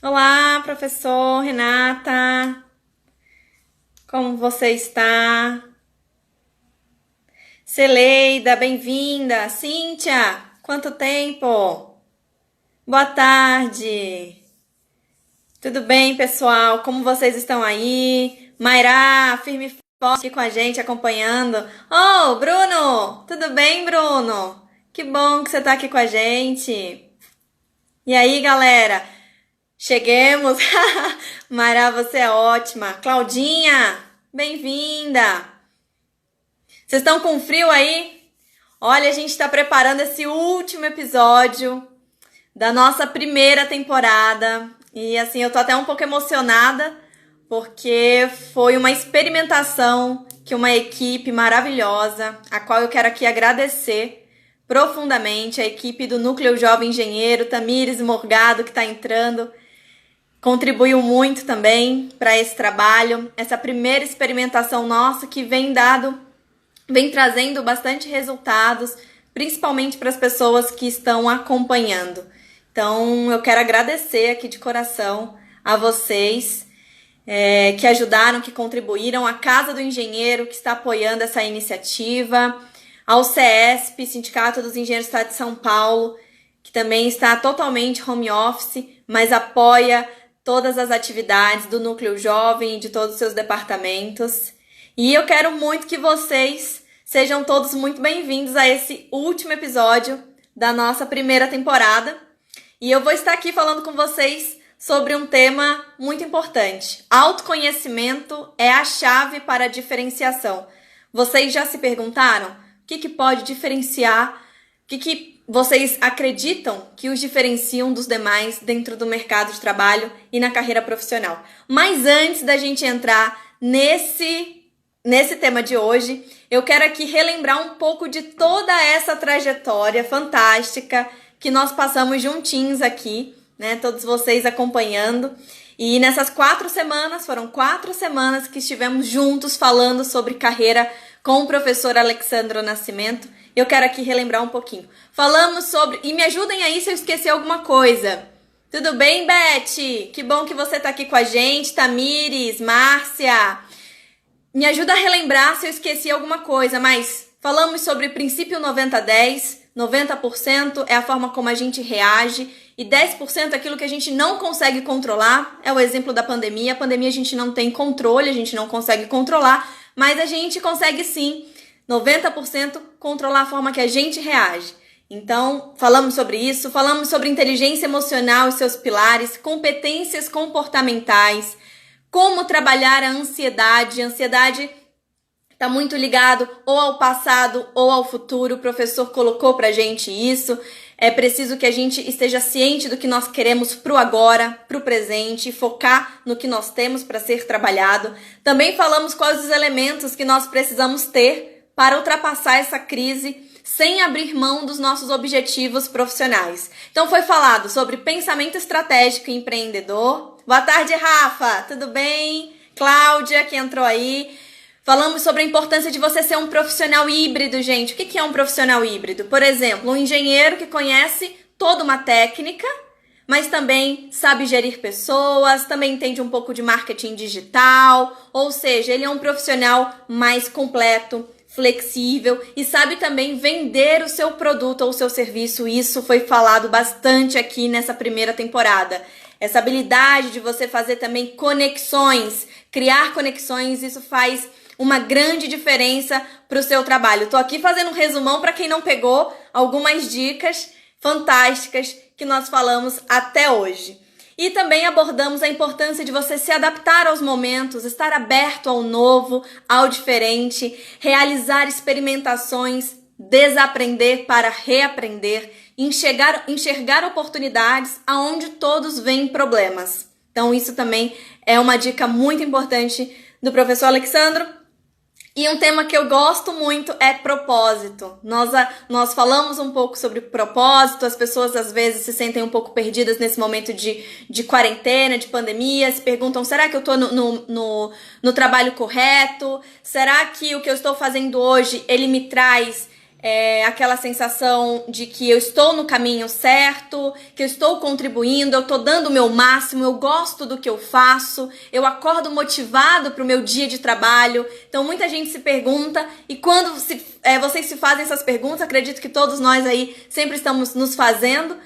Olá, professor Renata. Como você está? Celeida, bem-vinda. Cíntia, quanto tempo? Boa tarde. Tudo bem, pessoal? Como vocês estão aí? Mayra, firme e forte aqui com a gente, acompanhando. Oh, Bruno! Tudo bem, Bruno? Que bom que você está aqui com a gente. E aí, galera? Cheguemos! Mara, você é ótima! Claudinha, bem-vinda! Vocês estão com frio aí? Olha, a gente está preparando esse último episódio da nossa primeira temporada. E assim, eu tô até um pouco emocionada, porque foi uma experimentação que uma equipe maravilhosa, a qual eu quero aqui agradecer profundamente, a equipe do Núcleo Jovem Engenheiro, Tamires Morgado, que está entrando, contribuiu muito também para esse trabalho, essa primeira experimentação nossa que vem trazendo bastante resultados, principalmente para as pessoas que estão acompanhando. Então, eu quero agradecer aqui de coração a vocês que ajudaram, que contribuíram, a Casa do Engenheiro, que está apoiando essa iniciativa, ao CESP, Sindicato dos Engenheiros do Estado de São Paulo, que também está totalmente home office, mas apoia todas as atividades do Núcleo Jovem e de todos os seus departamentos. E eu quero muito que vocês sejam todos muito bem-vindos a esse último episódio da nossa primeira temporada. E eu vou estar aqui falando com vocês sobre um tema muito importante. Autoconhecimento é a chave para a diferenciação. Vocês já se perguntaram o que pode diferenciar, o que vocês acreditam que os diferenciam dos demais dentro do mercado de trabalho e na carreira profissional? Mas antes da gente entrar nesse tema de hoje, eu quero aqui relembrar um pouco de toda essa trajetória fantástica que nós passamos juntinhos aqui, né? Todos vocês acompanhando. E nessas 4 semanas, foram 4 semanas que estivemos juntos falando sobre carreira com o professor Alexandro Nascimento. Eu quero aqui relembrar um pouquinho. Falamos sobre... E me ajudem aí se eu esquecer alguma coisa. Tudo bem, Beth? Que bom que você está aqui com a gente. Tamires, Márcia. Me ajuda a relembrar se eu esqueci alguma coisa, mas falamos sobre o princípio 90-10. 90% é a forma como a gente reage e 10% é aquilo que a gente não consegue controlar. É o exemplo da pandemia. A pandemia a gente não tem controle, a gente não consegue controlar, mas a gente consegue sim, 90% controlar a forma que a gente reage. Então, falamos sobre isso, falamos sobre inteligência emocional e seus pilares, competências comportamentais, como trabalhar a ansiedade. A ansiedade está muito ligado ou ao passado ou ao futuro. O professor colocou pra gente isso. É preciso que a gente esteja ciente do que nós queremos pro agora, pro presente, e focar no que nós temos para ser trabalhado. Também falamos quais os elementos que nós precisamos ter para ultrapassar essa crise sem abrir mão dos nossos objetivos profissionais. Então foi falado sobre pensamento estratégico e empreendedor. Boa tarde, Rafa! Tudo bem? Cláudia, que entrou aí. Falamos sobre a importância de você ser um profissional híbrido, gente. O que é um profissional híbrido? Por exemplo, um engenheiro que conhece toda uma técnica, mas também sabe gerir pessoas, também entende um pouco de marketing digital, ou seja, ele é um profissional mais completo, flexível e sabe também vender o seu produto ou o seu serviço. Isso foi falado bastante aqui nessa primeira temporada. Essa habilidade de você fazer também conexões, criar conexões, isso faz uma grande diferença para o seu trabalho. Estou aqui fazendo um resumão para quem não pegou algumas dicas fantásticas que nós falamos até hoje. E também abordamos a importância de você se adaptar aos momentos, estar aberto ao novo, ao diferente, realizar experimentações, desaprender para reaprender, enxergar oportunidades aonde todos veem problemas. Então isso também é uma dica muito importante do professor Alexandro. E um tema que eu gosto muito é propósito. Nós falamos um pouco sobre propósito, as pessoas às vezes se sentem um pouco perdidas nesse momento de quarentena, de pandemia, se perguntam, será que eu estou no trabalho correto? Será que o que eu estou fazendo hoje, ele me traz aquela sensação de que eu estou no caminho certo, que eu estou contribuindo, eu estou dando o meu máximo, eu gosto do que eu faço, eu acordo motivado para o meu dia de trabalho. Então muita gente se pergunta, e quando vocês se fazem essas perguntas, acredito que todos nós aí sempre estamos nos fazendo,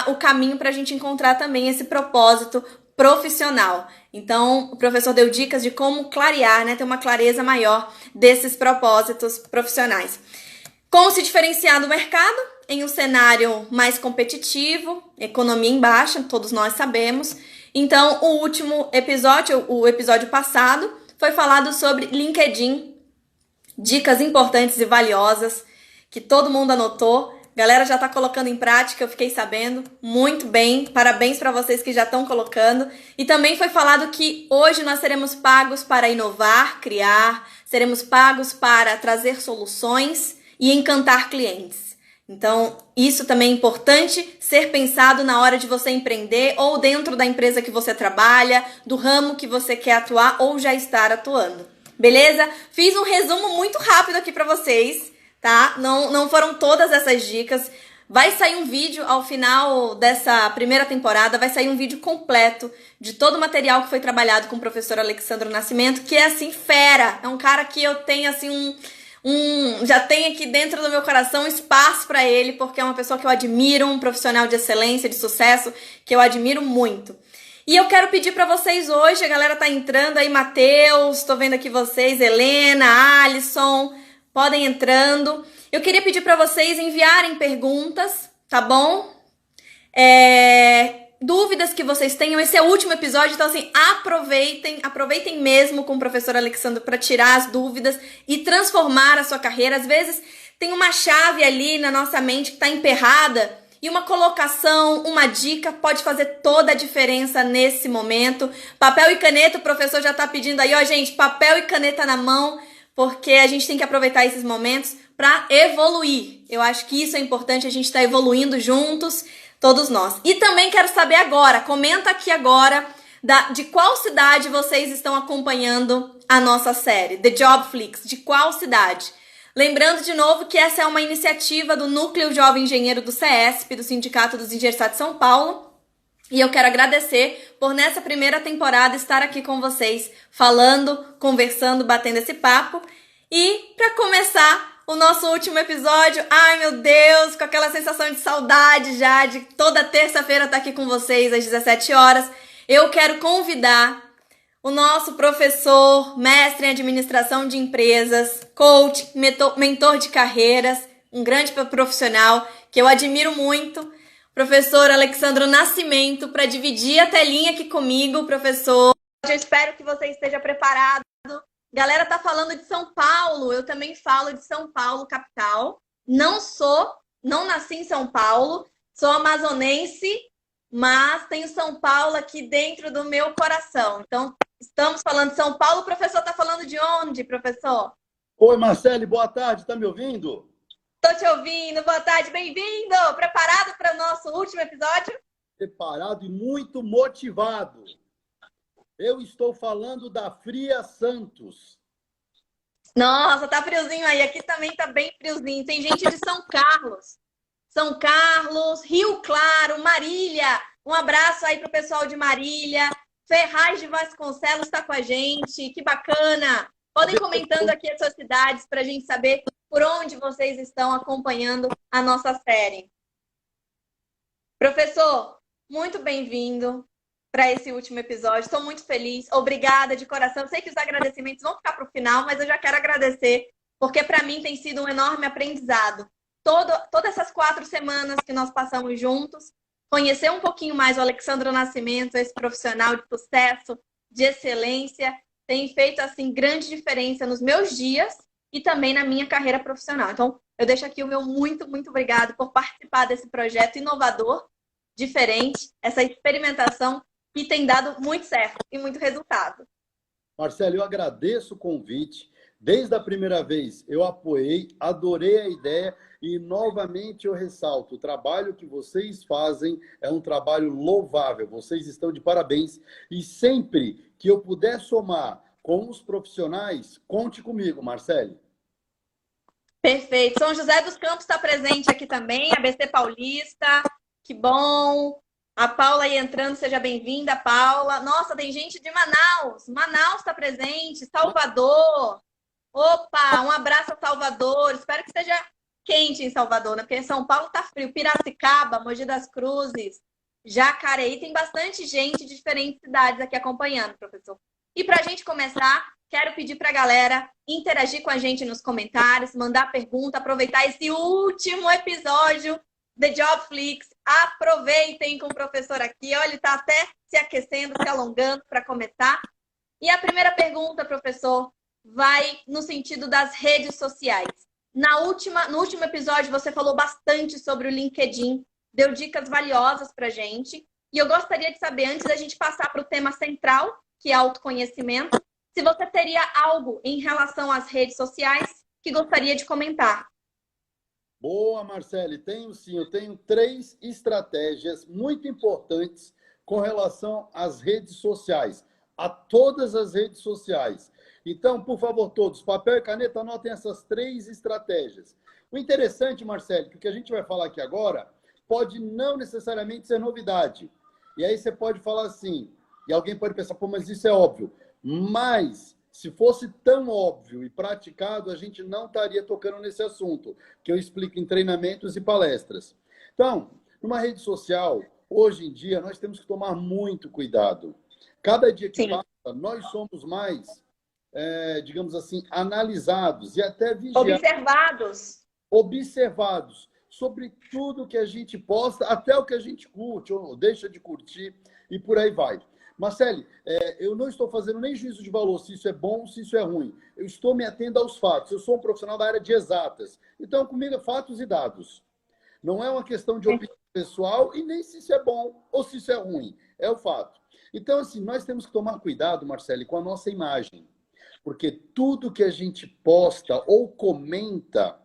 o caminho para a gente encontrar também esse propósito profissional. Então, o professor deu dicas de como clarear, né, ter uma clareza maior desses propósitos profissionais. Como se diferenciar do mercado em um cenário mais competitivo, economia em baixa, todos nós sabemos. Então, o episódio passado, foi falado sobre LinkedIn, dicas importantes e valiosas que todo mundo anotou. Galera já tá colocando em prática, eu fiquei sabendo. Muito bem, parabéns para vocês que já estão colocando. E também foi falado que hoje nós seremos pagos para inovar, criar, seremos pagos para trazer soluções e encantar clientes. Então, isso também é importante ser pensado na hora de você empreender ou dentro da empresa que você trabalha, do ramo que você quer atuar ou já estar atuando. Beleza? Fiz um resumo muito rápido aqui para vocês. Tá? Não foram todas essas dicas. Vai sair um vídeo ao final dessa primeira temporada, vai sair um vídeo completo de todo o material que foi trabalhado com o professor Alexandro Nascimento, que é assim, fera. É um cara que eu tenho assim já tenho aqui dentro do meu coração um espaço para ele, porque é uma pessoa que eu admiro, um profissional de excelência, de sucesso, que eu admiro muito. E eu quero pedir para vocês hoje, a galera tá entrando aí, Matheus, tô vendo aqui vocês, Helena, Alisson, podem entrando. Eu queria pedir para vocês enviarem perguntas, tá bom? Dúvidas que vocês tenham. Esse é o último episódio, então assim, aproveitem mesmo com o professor Alexandro para tirar as dúvidas e transformar a sua carreira. Às vezes tem uma chave ali na nossa mente que está emperrada e uma colocação, uma dica pode fazer toda a diferença nesse momento. Papel e caneta, o professor já está pedindo aí, ó, gente, papel e caneta na mão, porque a gente tem que aproveitar esses momentos para evoluir. Eu acho que isso é importante, a gente está evoluindo juntos, todos nós. E também quero saber agora, comenta aqui agora, de qual cidade vocês estão acompanhando a nossa série, The Job Flix, de qual cidade? Lembrando de novo que essa é uma iniciativa do Núcleo Jovem Engenheiro do CESP, do Sindicato dos Engenheiros de São Paulo, e eu quero agradecer por nessa primeira temporada estar aqui com vocês, falando, conversando, batendo esse papo. E para começar o nosso último episódio, ai meu Deus, com aquela sensação de saudade já, de toda terça-feira estar aqui com vocês às 17 horas, eu quero convidar o nosso professor, mestre em administração de empresas, coach, mentor de carreiras, um grande profissional que eu admiro muito, professor Alexandro Nascimento, para dividir a telinha aqui comigo, professor. Eu espero que você esteja preparado. Galera tá falando de São Paulo, eu também falo de São Paulo, capital. Não nasci em São Paulo, sou amazonense, mas tenho São Paulo aqui dentro do meu coração. Então, estamos falando de São Paulo, o professor tá falando de onde, professor? Oi, Marcele, boa tarde, tá me ouvindo? Tô te ouvindo, boa tarde, bem-vindo! Preparado para o nosso último episódio? Preparado e muito motivado. Eu estou falando da Fria Santos. Nossa, tá friozinho aí, aqui também tá bem friozinho. Tem gente de São Carlos, Rio Claro, Marília. Um abraço aí pro pessoal de Marília. Ferraz de Vasconcelos tá com a gente, que bacana! Podem comentando aqui as suas cidades para a gente saber por onde vocês estão acompanhando a nossa série. Professor, muito bem-vindo para esse último episódio. Estou muito feliz. Obrigada de coração. Sei que os agradecimentos vão ficar para o final, mas eu já quero agradecer, porque para mim tem sido um enorme aprendizado. Todas essas 4 semanas que nós passamos juntos, conhecer um pouquinho mais o Alexandro Nascimento, esse profissional de sucesso, de excelência, tem feito assim grande diferença nos meus dias e também na minha carreira profissional. Então, eu deixo aqui o meu muito, muito obrigado por participar desse projeto inovador, diferente, essa experimentação que tem dado muito certo e muito resultado. Marcelo, eu agradeço o convite. Desde a primeira vez eu apoiei, adorei a ideia e novamente eu ressalto, o trabalho que vocês fazem é um trabalho louvável. Vocês estão de parabéns e sempre que eu puder somar com os profissionais, conte comigo, Marcelo. Perfeito. São José dos Campos está presente aqui também, ABC Paulista. Que bom. A Paula aí entrando, seja bem-vinda, Paula. Nossa, tem gente de Manaus. Manaus está presente, Salvador. Opa, um abraço a Salvador. Espero que esteja quente em Salvador, né? Porque São Paulo tá frio. Piracicaba, Mogi das Cruzes, Jacareí. Tem bastante gente de diferentes cidades aqui acompanhando, professor. E para a gente começar, quero pedir para a galera interagir com a gente nos comentários, mandar pergunta, aproveitar esse último episódio The Jobflix. Aproveitem com o professor aqui. Olha, ele está até se aquecendo, se alongando para começar. E a primeira pergunta, professor, vai no sentido das redes sociais. No último episódio, você falou bastante sobre o LinkedIn, deu dicas valiosas para a gente. E eu gostaria de saber, antes da gente passar para o tema central, que é autoconhecimento, se você teria algo em relação às redes sociais que gostaria de comentar. Boa, Marcele. Tenho sim. Eu tenho 3 estratégias muito importantes com relação às redes sociais, a todas as redes sociais. Então, por favor, todos, papel e caneta, anotem essas 3 estratégias. O interessante, Marcele, que o que a gente vai falar aqui agora pode não necessariamente ser novidade. E aí você pode falar assim, e alguém pode pensar, pô, mas isso é óbvio. Mas, se fosse tão óbvio e praticado, a gente não estaria tocando nesse assunto, que eu explico em treinamentos e palestras. Então, numa rede social, hoje em dia, nós temos que tomar muito cuidado. Cada dia que passa, nós somos mais, digamos assim, analisados e até vigiados. Observados sobre tudo que a gente posta, até o que a gente curte ou deixa de curtir e por aí vai. Marcele, eu não estou fazendo nem juízo de valor se isso é bom ou se isso é ruim. Eu estou me atendo aos fatos. Eu sou um profissional da área de exatas. Então, comigo é fatos e dados. Não é uma questão de opinião pessoal e nem se isso é bom ou se isso é ruim. É o fato. Então, assim, nós temos que tomar cuidado, Marcele, com a nossa imagem. Porque tudo que a gente posta ou comenta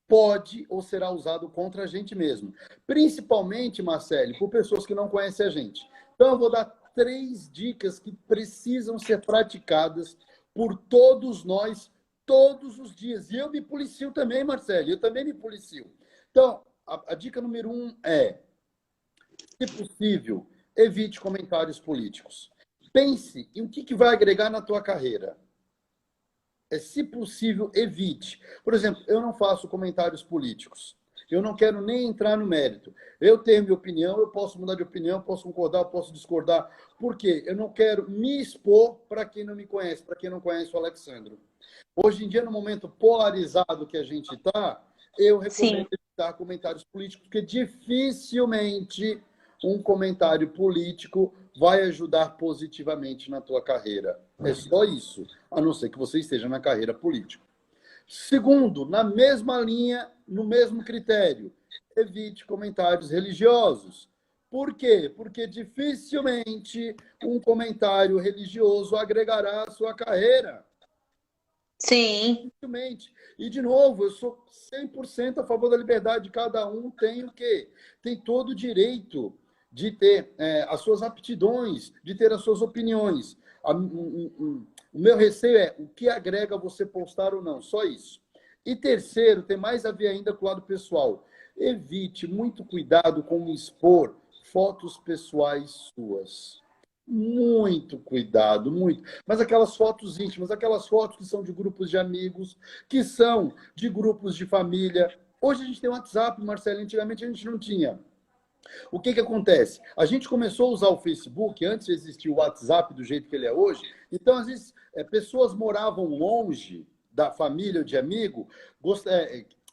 pode ou será usado contra a gente mesmo. Principalmente, Marcele, por pessoas que não conhecem a gente. Então, eu vou dar 3 dicas que precisam ser praticadas por todos nós, todos os dias. E eu me policio também, Marcele, eu também me policio. Então, a dica número 1 é, se possível, evite comentários políticos. Pense em o que vai agregar na tua carreira. Se possível, evite. Por exemplo, eu não faço comentários políticos. Eu não quero nem entrar no mérito. Eu tenho minha opinião, eu posso mudar de opinião, posso concordar, eu posso discordar. Por quê? Eu não quero me expor para quem não me conhece, para quem não conhece o Alexandro. Hoje em dia, no momento polarizado que a gente está, eu recomendo evitar comentários políticos, porque dificilmente um comentário político vai ajudar positivamente na tua carreira. É só isso, a não ser que você esteja na carreira política. Segundo, na mesma linha, no mesmo critério, evite comentários religiosos. Por quê? Porque dificilmente um comentário religioso agregará à sua carreira. Sim. Dificilmente. E, de novo, eu sou 100% a favor da liberdade. Cada um tem o quê? Tem todo o direito de ter as suas aptidões, de ter as suas opiniões. O meu receio é o que agrega você postar ou não, só isso. E terceiro, tem mais a ver ainda com o lado pessoal. Evite muito cuidado com expor fotos pessoais suas. Muito cuidado, muito. Mas aquelas fotos íntimas, aquelas fotos que são de grupos de amigos, que são de grupos de família. Hoje a gente tem o WhatsApp, Marcelo, antigamente a gente não tinha. O que acontece? A gente começou a usar o Facebook, antes de existir o WhatsApp do jeito que ele é hoje, então, às vezes, pessoas moravam longe da família ou de amigo,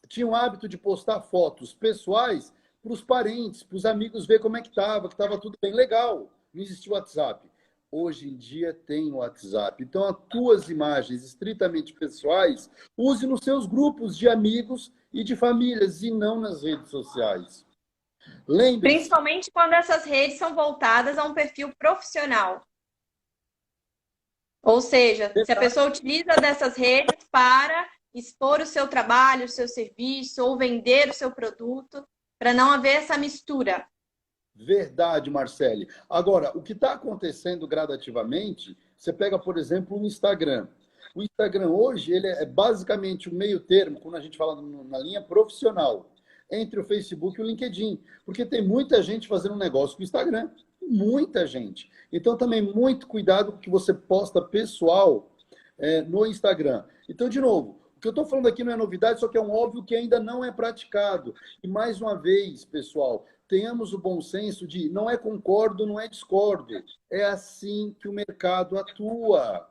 tinham o hábito de postar fotos pessoais para os parentes, para os amigos ver como é que estava tudo bem. Legal, não existia o WhatsApp. Hoje em dia tem o WhatsApp. Então, as tuas imagens estritamente pessoais, use nos seus grupos de amigos e de famílias, e não nas redes sociais. Lembre-se. Principalmente quando essas redes são voltadas a um perfil profissional. Ou seja, se a pessoa utiliza dessas redes para expor o seu trabalho, o seu serviço, ou vender o seu produto, para não haver essa mistura. Verdade, Marcele. Agora, o que está acontecendo gradativamente, você pega, por exemplo, o Instagram. O Instagram hoje, ele é basicamente o meio termo, quando a gente fala na linha profissional, entre o Facebook e o LinkedIn. Porque tem muita gente fazendo um negócio com o Instagram. Muita gente. Então, também, muito cuidado com o que você posta pessoal no Instagram. Então, de novo, o que eu estou falando aqui não é novidade, só que é um óbvio que ainda não é praticado. E, mais uma vez, pessoal, tenhamos o bom senso de não é concordo, não é discordo. É assim que o mercado atua.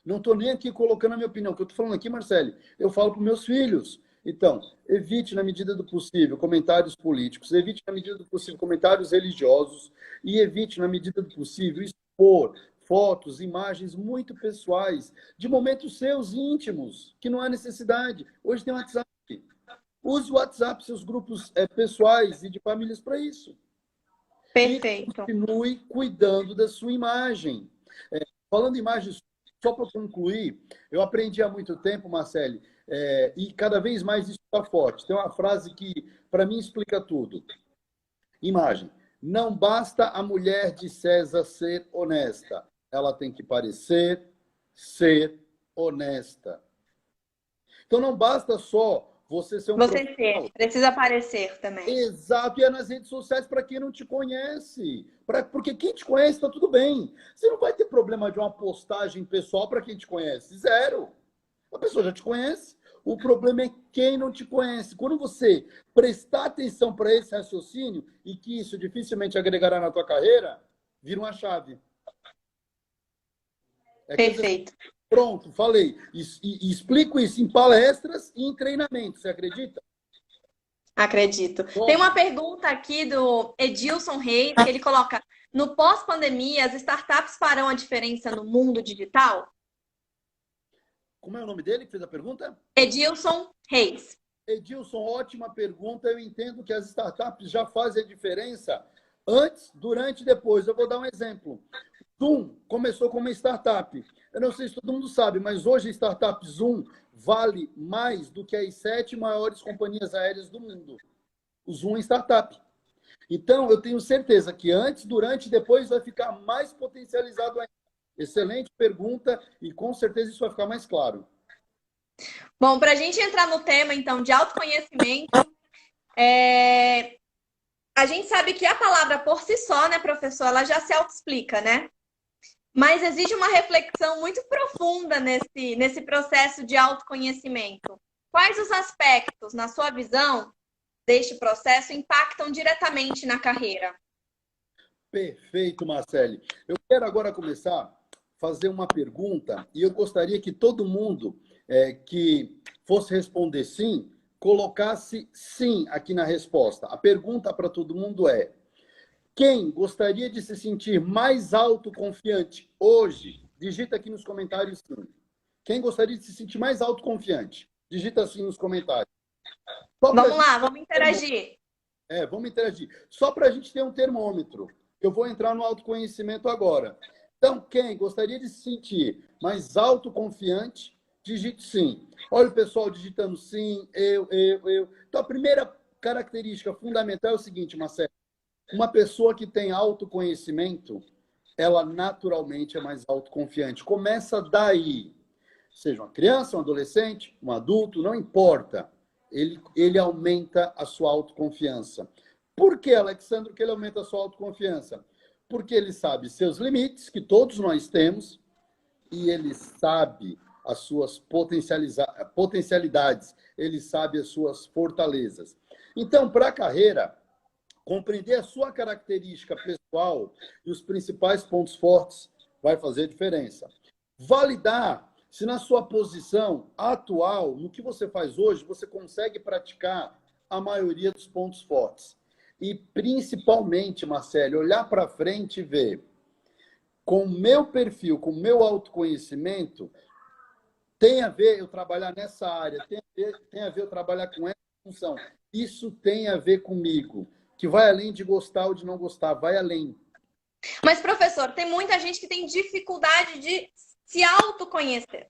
Não estou nem aqui colocando a minha opinião. O que eu estou falando aqui, Marcele, eu falo para os meus filhos. Então, evite, na medida do possível, comentários políticos, evite, na medida do possível, comentários religiosos e evite, na medida do possível, expor fotos, imagens muito pessoais, de momentos seus íntimos, que não há necessidade. Hoje tem o WhatsApp. Use o WhatsApp, seus grupos pessoais e de famílias para isso. Perfeito. E continue cuidando da sua imagem. Falando em imagens, só para concluir, eu aprendi há muito tempo, Marcele, e cada vez mais isso está forte. Tem uma frase que, para mim, explica tudo. Imagem. Não basta a mulher de César ser honesta. Ela tem que parecer ser honesta. Então, não basta só você ser um profissional. Precisa aparecer também. Exato. E é nas redes sociais para quem não te conhece. Porque quem te conhece está tudo bem. Você não vai ter problema de uma postagem pessoal para quem te conhece. Zero. A pessoa já te conhece. O problema é quem não te conhece. Quando você prestar atenção para esse raciocínio, e que isso dificilmente agregará na tua carreira, vira uma chave. Perfeito. Pronto, falei. E explico isso em palestras e em treinamento. Você acredita? Acredito. Tem uma pergunta aqui do Edilson Reis, que ele coloca: no pós-pandemia, as startups farão a diferença no mundo digital? Como é o nome dele que fez a pergunta? Edilson Reis. Edilson, ótima pergunta. Eu entendo que as startups já fazem a diferença antes, durante e depois. Eu vou dar um exemplo. Zoom começou como uma startup. Eu não sei se todo mundo sabe, mas hoje a startup Zoom vale mais do que as 7 maiores companhias aéreas do mundo. O Zoom é startup. Então, eu tenho certeza que antes, durante e depois vai ficar mais potencializado ainda. Excelente pergunta e com certeza isso vai ficar mais claro. Bom, para a gente entrar no tema, então, de autoconhecimento, a gente sabe que a palavra por si só, né, professor, ela já se autoexplica, né? Mas exige uma reflexão muito profunda nesse processo de autoconhecimento. Quais os aspectos, na sua visão, deste processo impactam diretamente na carreira? Perfeito, Marcele. Eu quero agora começar a fazer uma pergunta e eu gostaria que todo mundo que fosse responder sim, colocasse sim aqui na resposta. A pergunta para todo mundo é: quem gostaria de se sentir mais autoconfiante hoje? Digita aqui nos comentários sim. Quem gostaria de se sentir mais autoconfiante? Digita assim nos comentários. Vamos lá, vamos interagir. Vamos interagir. Só para a gente ter um termômetro. Eu vou entrar no autoconhecimento agora. Então, quem gostaria de se sentir mais autoconfiante, digite sim. Olha o pessoal digitando sim, eu. Então, a primeira característica fundamental é o seguinte, Marcelo. Uma pessoa que tem autoconhecimento, ela naturalmente é mais autoconfiante. Começa daí. Seja uma criança, um adolescente, um adulto, não importa. Ele aumenta a sua autoconfiança. Por que, Alexandre, que ele aumenta a sua autoconfiança? Porque ele sabe seus limites, que todos nós temos, e ele sabe as suas potencialidades, ele sabe as suas fortalezas. Então, para a carreira, compreender a sua característica pessoal e os principais pontos fortes vai fazer diferença. Validar se na sua posição atual, no que você faz hoje, você consegue praticar a maioria dos pontos fortes. E, principalmente, Marcelo, olhar para frente e ver, com o meu perfil, com o meu autoconhecimento, tem a ver eu trabalhar nessa área, tem a ver eu trabalhar com essa função. Isso tem a ver comigo, que vai além de gostar ou de não gostar, vai além. Mas, professor, tem muita gente que tem dificuldade de se autoconhecer.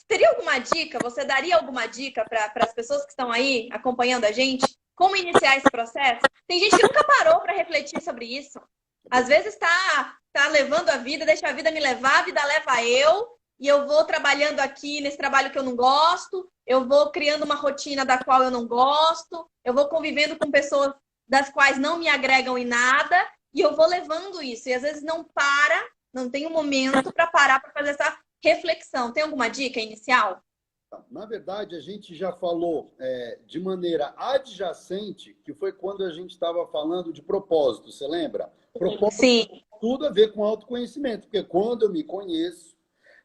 Teria alguma dica? Você daria alguma dica para as pessoas que estão aí acompanhando a gente? Como iniciar esse processo? Tem gente que nunca parou para refletir sobre isso. Às vezes está levando a vida, deixa a vida me levar, a vida leva eu, e eu vou trabalhando aqui nesse trabalho que eu não gosto, eu vou criando uma rotina da qual eu não gosto, eu vou convivendo com pessoas das quais não me agregam em nada, e eu vou levando isso. E às vezes não tem um momento para parar para fazer essa reflexão. Tem alguma dica inicial? Na verdade, a gente já falou de maneira adjacente, que foi quando a gente estava falando de propósito, você lembra? Propósito Sim. tem tudo a ver com autoconhecimento, porque quando eu me conheço,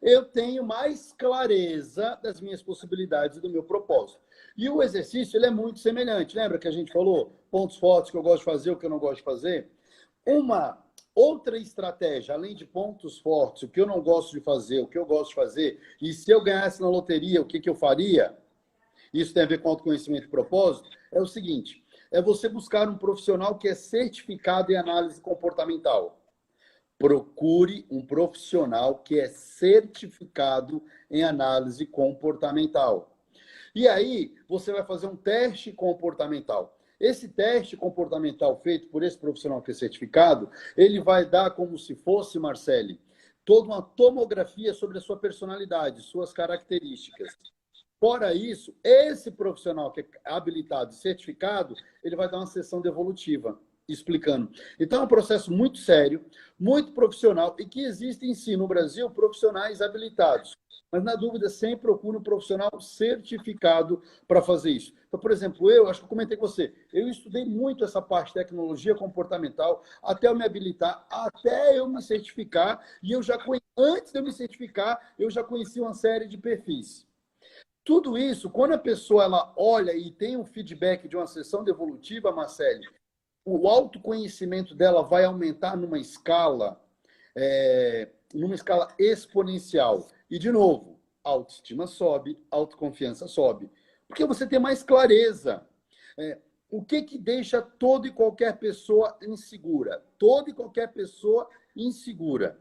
eu tenho mais clareza das minhas possibilidades e do meu propósito. E o exercício ele é muito semelhante. Lembra que a gente falou pontos fortes que eu gosto de fazer, o que eu não gosto de fazer? Uma outra estratégia, além de pontos fortes, o que eu não gosto de fazer, o que eu gosto de fazer, e se eu ganhasse na loteria, o que eu faria? Isso tem a ver com autoconhecimento e propósito. É o seguinte, é você buscar um profissional que é certificado em análise comportamental. Procure um profissional que é certificado em análise comportamental. E aí, você vai fazer um teste comportamental. Esse teste comportamental feito por esse profissional que é certificado, ele vai dar como se fosse, Marcele, toda uma tomografia sobre a sua personalidade, suas características. Fora isso, esse profissional que é habilitado e certificado, ele vai dar uma sessão devolutiva, explicando. Então, é um processo muito sério, muito profissional, e que existem, sim, no Brasil, profissionais habilitados. Mas, na dúvida, sempre procure um profissional certificado para fazer isso. Então, por exemplo, eu acho que eu comentei com você, eu estudei muito essa parte de tecnologia comportamental, até eu me habilitar, até eu me certificar, e antes de eu me certificar, eu já conheci uma série de perfis. Tudo isso, quando a pessoa ela olha e tem um feedback de uma sessão devolutiva, Marcele, o autoconhecimento dela vai aumentar numa escala exponencial. E, de novo, autoestima sobe, autoconfiança sobe. Porque você tem mais clareza. O que deixa toda e qualquer pessoa insegura? Toda e qualquer pessoa insegura.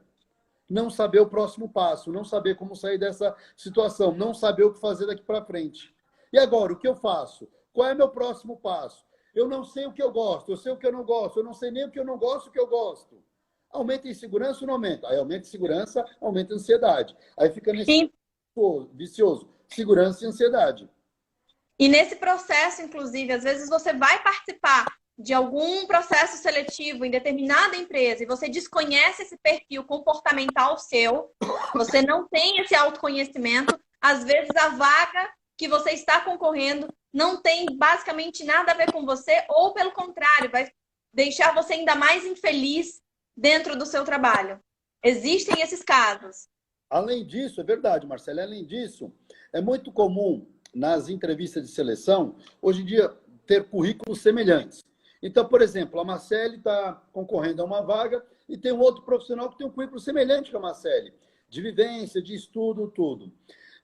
Não saber o próximo passo, não saber como sair dessa situação, não saber o que fazer daqui para frente. E agora, o que eu faço? Qual é meu próximo passo? Eu não sei o que eu gosto, eu sei o que eu não gosto, eu não sei nem o que eu não gosto, o que eu gosto. Aumenta a insegurança ou não aumenta? Aí aumenta a insegurança, aumenta a ansiedade. Aí fica nesse vicioso, segurança e ansiedade. E nesse processo, inclusive, às vezes você vai participar de algum processo seletivo em determinada empresa e você desconhece esse perfil comportamental seu, você não tem esse autoconhecimento, às vezes a vaga que você está concorrendo não tem basicamente nada a ver com você, ou pelo contrário, vai deixar você ainda mais infeliz dentro do seu trabalho. Existem esses casos. Além disso, é verdade, Marcelo, além disso, é muito comum nas entrevistas de seleção, hoje em dia, ter currículos semelhantes. Então, por exemplo, a Marcele está concorrendo a uma vaga e tem um outro profissional que tem um currículo semelhante com a Marcele, de vivência, de estudo, tudo.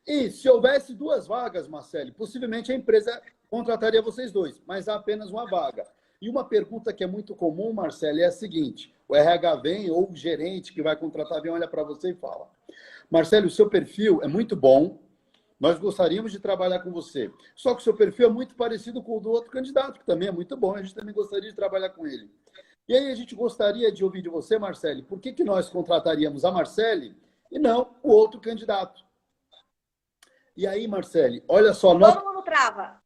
E se houvesse duas vagas, Marcele, possivelmente a empresa contrataria vocês dois, mas há apenas uma vaga. E uma pergunta que é muito comum, Marcele, é a seguinte: o RH vem ou o gerente que vai contratar vem, olha para você e fala: Marcele, o seu perfil é muito bom, nós gostaríamos de trabalhar com você. Só que o seu perfil é muito parecido com o do outro candidato, que também é muito bom, a gente também gostaria de trabalhar com ele. E aí a gente gostaria de ouvir de você, Marcele, por que nós contrataríamos a Marcele e não o outro candidato? E aí, Marcele, olha só... Todo mundo trava.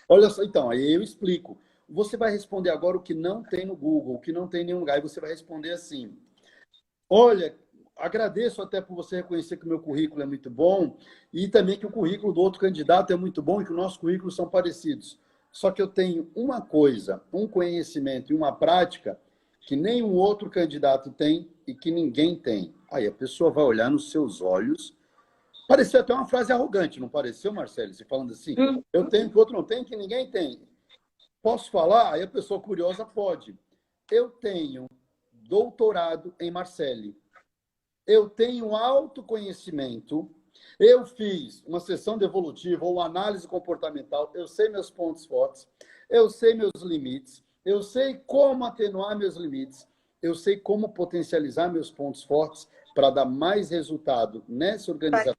Olha só, então, aí eu explico. Você vai responder agora o que não tem no Google, o que não tem em nenhum lugar, e você vai responder assim: olha, agradeço até por você reconhecer que o meu currículo é muito bom e também que o currículo do outro candidato é muito bom e que os nossos currículos são parecidos. Só que eu tenho uma coisa, um conhecimento e uma prática que nenhum outro candidato tem e que ninguém tem. Aí a pessoa vai olhar nos seus olhos. Pareceu até uma frase arrogante, não pareceu, Marcelo? Você falando assim, eu tenho que o outro não tem, que ninguém tem. Posso falar? Aí a pessoa curiosa pode. Eu tenho doutorado em Marcele. Eu tenho autoconhecimento, eu fiz uma sessão devolutiva ou análise comportamental, eu sei meus pontos fortes, eu sei meus limites, eu sei como atenuar meus limites, eu sei como potencializar meus pontos fortes para dar mais resultado nessa organização,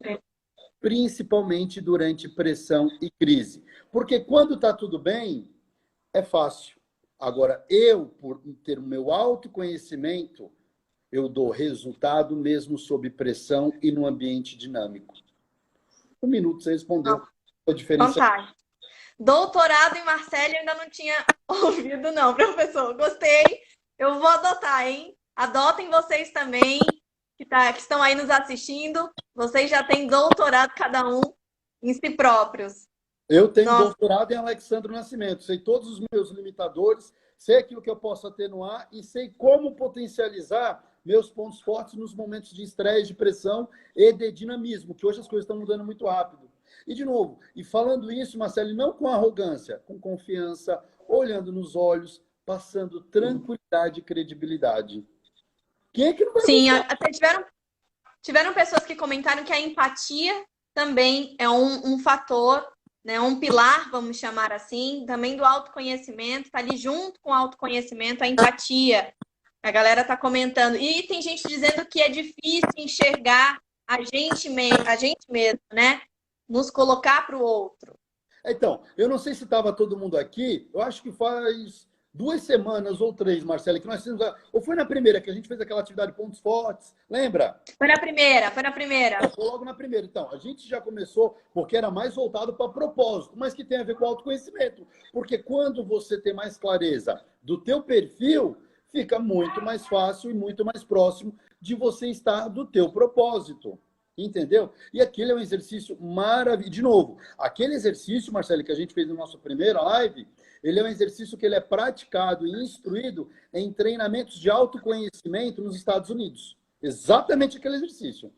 principalmente durante pressão e crise. Porque quando está tudo bem, é fácil. Agora, eu, por ter o meu autoconhecimento, Eu dou resultado mesmo sob pressão e num ambiente dinâmico. 1 minuto você respondeu. A diferença. Fantástico. Doutorado em Marcelo, eu ainda não tinha ouvido, não, professor. Gostei. Eu vou adotar, hein? Adotem vocês também, que estão aí nos assistindo. Vocês já têm doutorado cada um em si próprios. Eu tenho Nossa. doutorado em Alexandre Nascimento. Sei todos os meus limitadores, sei aquilo que eu posso atenuar e sei como potencializar meus pontos fortes nos momentos de estresse, de pressão e de dinamismo, que hoje as coisas estão mudando muito rápido. E, de novo, e falando isso, Marcelo, não com arrogância, com confiança, olhando nos olhos, passando tranquilidade e credibilidade. Quem é que não vai Sim, gostar? até tiveram pessoas que comentaram que a empatia também é um fator, né, um pilar, vamos chamar assim, também do autoconhecimento, está ali junto com o autoconhecimento, a empatia. A galera está comentando. E tem gente dizendo que é difícil enxergar a gente mesmo, né? Nos colocar para o outro. Então, eu não sei se estava todo mundo aqui, eu acho que faz 2 semanas ou 3, Marcela, que nós fizemos, ou foi na primeira que a gente fez aquela atividade Pontos Fortes, lembra? Foi na primeira, foi na primeira. Foi logo na primeira. Então, a gente já começou porque era mais voltado para propósito, mas que tem a ver com autoconhecimento. Porque quando você tem mais clareza do teu perfil, fica muito mais fácil e muito mais próximo de você estar do teu propósito. Entendeu? E aquele é um exercício maravilhoso. De novo, aquele exercício, Marcelo, que a gente fez na nossa primeira live, ele é um exercício que ele é praticado e instruído em treinamentos de autoconhecimento nos Estados Unidos. Exatamente aquele exercício.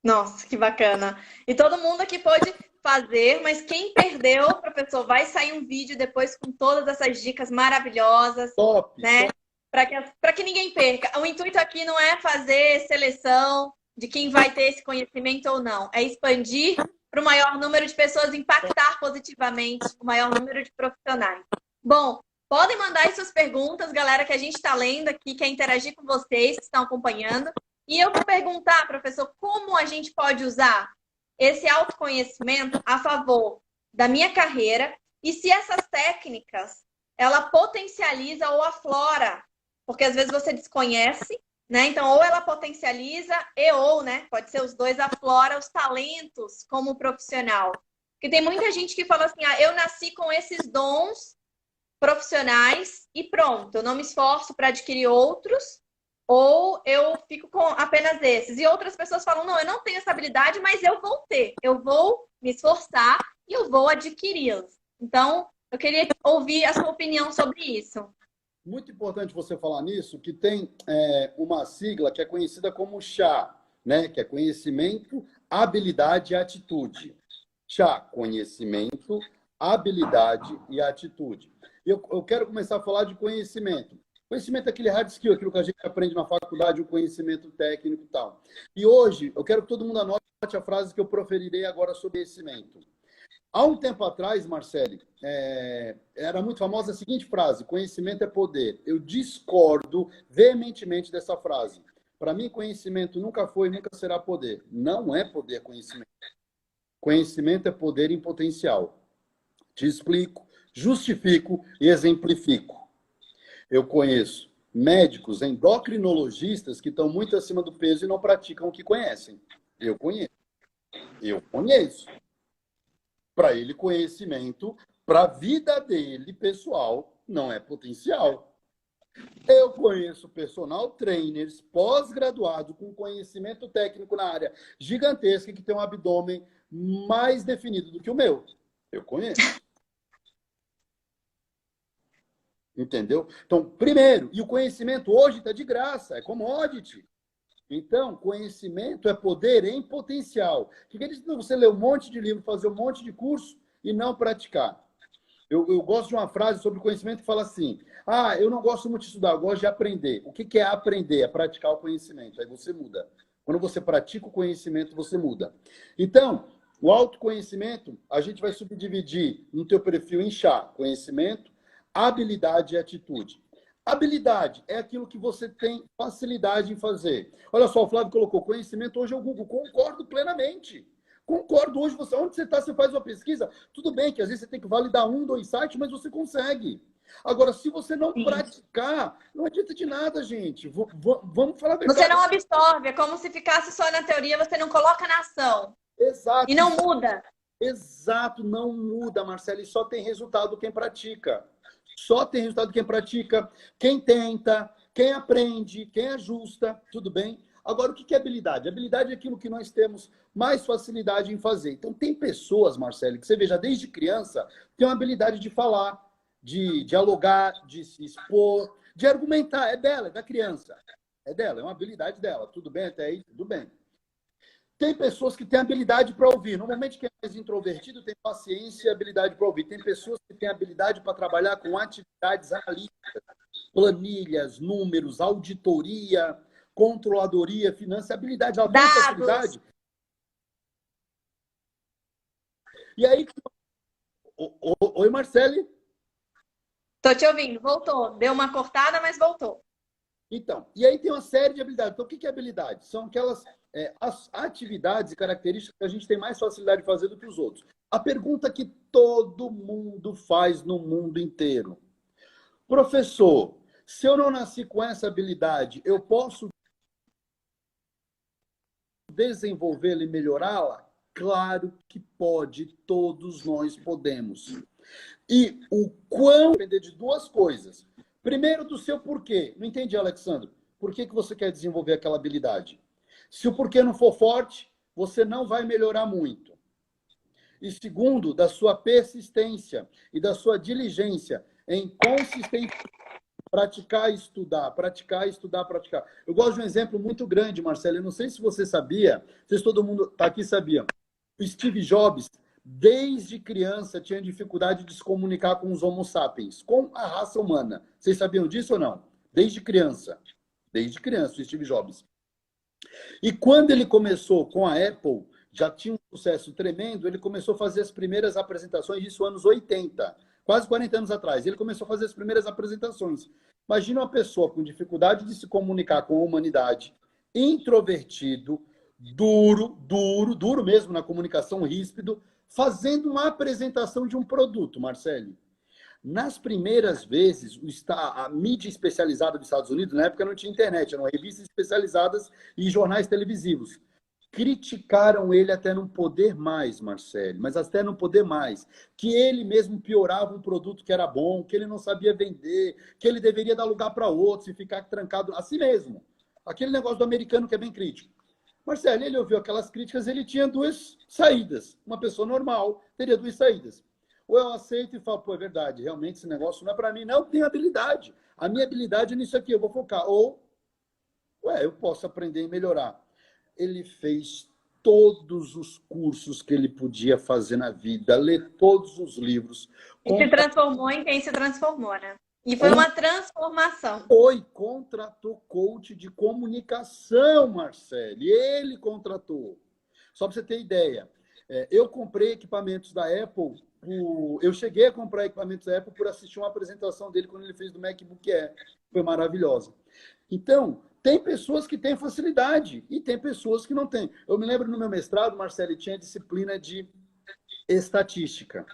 Nossa, que bacana. E todo mundo aqui pode fazer, mas quem perdeu, professor, vai sair um vídeo depois com todas essas dicas maravilhosas, Top, né? top. Para que ninguém perca. O intuito aqui não é fazer seleção de quem vai ter esse conhecimento ou não, é expandir para o maior número de pessoas, impactar positivamente o maior número de profissionais. Bom, podem mandar aí suas perguntas, galera, que a gente está lendo aqui, quer interagir com vocês que estão acompanhando. E eu vou perguntar, professor, como a gente pode usar esse autoconhecimento a favor da minha carreira e se essas técnicas, ela potencializa ou aflora, porque às vezes você desconhece, né? Então, ou ela potencializa ou, né? Pode ser os dois, aflora os talentos como profissional. Porque tem muita gente que fala assim, eu nasci com esses dons profissionais e pronto, eu não me esforço para adquirir outros, ou eu fico com apenas esses. E outras pessoas falam, não, eu não tenho essa habilidade, mas eu vou ter. Eu vou me esforçar e eu vou adquiri-los. Então, eu queria ouvir a sua opinião sobre isso. Muito importante você falar nisso, que tem uma sigla que é conhecida como CHA, né? Que é conhecimento, habilidade e atitude. CHA, conhecimento, habilidade e atitude. Eu quero começar a falar de conhecimento. Conhecimento é aquele hard skill, aquilo que a gente aprende na faculdade, o conhecimento técnico e tal. E hoje, eu quero que todo mundo anote a frase que eu proferirei agora sobre conhecimento. Há um tempo atrás, Marcele, era muito famosa a seguinte frase: conhecimento é poder. Eu discordo veementemente dessa frase. Para mim, conhecimento nunca foi e nunca será poder. Não é poder conhecimento. Conhecimento é poder em potencial. Te explico, justifico e exemplifico. Eu conheço médicos endocrinologistas que estão muito acima do peso e não praticam o que conhecem. Eu conheço. Eu conheço. Para ele, conhecimento, para a vida dele, pessoal, não é potencial. Eu conheço personal trainers pós-graduado com conhecimento técnico na área gigantesca que tem um abdômen mais definido do que o meu. Eu conheço. Entendeu? Então, primeiro, e o conhecimento hoje está de graça, é commodity. Então, conhecimento é poder em potencial. O que quer dizer você ler um monte de livro, fazer um monte de curso e não praticar? Eu gosto de uma frase sobre conhecimento que fala assim: eu não gosto muito de estudar, eu gosto de aprender. O que é aprender? É praticar o conhecimento. Aí você muda. Quando você pratica o conhecimento, você muda. Então, o autoconhecimento, a gente vai subdividir no teu perfil em chá: conhecimento, habilidade e atitude. Habilidade é aquilo que você tem facilidade em fazer. Olha só, o Flávio colocou conhecimento, hoje é o Google. Concordo plenamente. Concordo. Hoje, onde você está, você faz uma pesquisa. Tudo bem que às vezes você tem que validar 1, 2 sites, mas você consegue. Agora, se você não Sim. praticar, não adianta de nada, gente. Vamos falar a Você verdade. não absorve, é como se ficasse só na teoria, você não coloca na ação. Exato. E não muda. Exato, não muda, Marcelo. E só tem resultado quem pratica. Só tem resultado quem pratica, quem tenta, quem aprende, quem ajusta, tudo bem? Agora, o que é habilidade? Habilidade é aquilo que nós temos mais facilidade em fazer. Então, tem pessoas, Marcelo, que você veja desde criança, tem uma habilidade de falar, de dialogar, de se expor, de argumentar. É dela, é da criança. É dela, é uma habilidade dela. Tudo bem até aí? Tudo bem. Tem pessoas que têm habilidade para ouvir. Normalmente, quem é mais introvertido tem paciência e habilidade para ouvir. Tem pessoas que têm habilidade para trabalhar com atividades analíticas, planilhas, números, auditoria, controladoria, finanças, habilidade. Ela tem facilidade. E aí... Oi, Marcele? Tô te ouvindo, voltou. Deu uma cortada, mas voltou. Então, e aí tem uma série de habilidades. Então, o que é habilidade? São aquelas as atividades e características que a gente tem mais facilidade de fazer do que os outros. A pergunta que todo mundo faz no mundo inteiro. Professor, se eu não nasci com essa habilidade, eu posso desenvolvê-la e melhorá-la? Claro que pode, todos nós podemos. E o quão depender de duas coisas. Primeiro, do seu porquê. Não entendi, Alexandre. Por que você quer desenvolver aquela habilidade? Se o porquê não for forte, você não vai melhorar muito. E segundo, da sua persistência e da sua diligência em consistente praticar e estudar, praticar, estudar, praticar. Eu gosto de um exemplo muito grande, Marcelo. Eu não sei se você sabia, não sei se todo mundo está aqui sabia. O Steve Jobs, desde criança, tinha dificuldade de se comunicar com os Homo sapiens, com a raça humana. Vocês sabiam disso ou não? Desde criança. Desde criança, o Steve Jobs. E quando ele começou com a Apple, já tinha um sucesso tremendo, ele começou a fazer as primeiras apresentações, isso anos 80, quase 40 anos atrás. Ele começou a fazer as primeiras apresentações. Imagina uma pessoa com dificuldade de se comunicar com a humanidade, introvertido, duro mesmo na comunicação, ríspido, fazendo uma apresentação de um produto, Marcelo. Nas primeiras vezes, a mídia especializada dos Estados Unidos, na época não tinha internet, eram revistas especializadas e jornais televisivos. Criticaram ele até não poder mais, Marcelo, mas até não poder mais. Que ele mesmo piorava um produto que era bom, que ele não sabia vender, que ele deveria dar lugar para outros e ficar trancado assim mesmo. Aquele negócio do americano que é bem crítico. Marcelo, ele ouviu aquelas críticas, ele tinha duas saídas. Uma pessoa normal teria duas saídas. Ou eu aceito e falo, pô, é verdade, realmente esse negócio não é para mim. Não, eu tenho habilidade. A minha habilidade é nisso aqui, eu vou focar. Ou, eu posso aprender e melhorar. Ele fez todos os cursos que ele podia fazer na vida, ler todos os livros. E se transformou em quem se transformou, né? E foi uma transformação. Contratou coach de comunicação, Marcelo. E ele contratou. Só para você ter ideia. Eu comprei equipamentos da Apple. Eu cheguei a comprar equipamentos da Apple por assistir uma apresentação dele quando ele fez do MacBook Air. Foi maravilhosa. Então, tem pessoas que têm facilidade e tem pessoas que não têm. Eu me lembro no meu mestrado, Marcelo, tinha disciplina de estatística.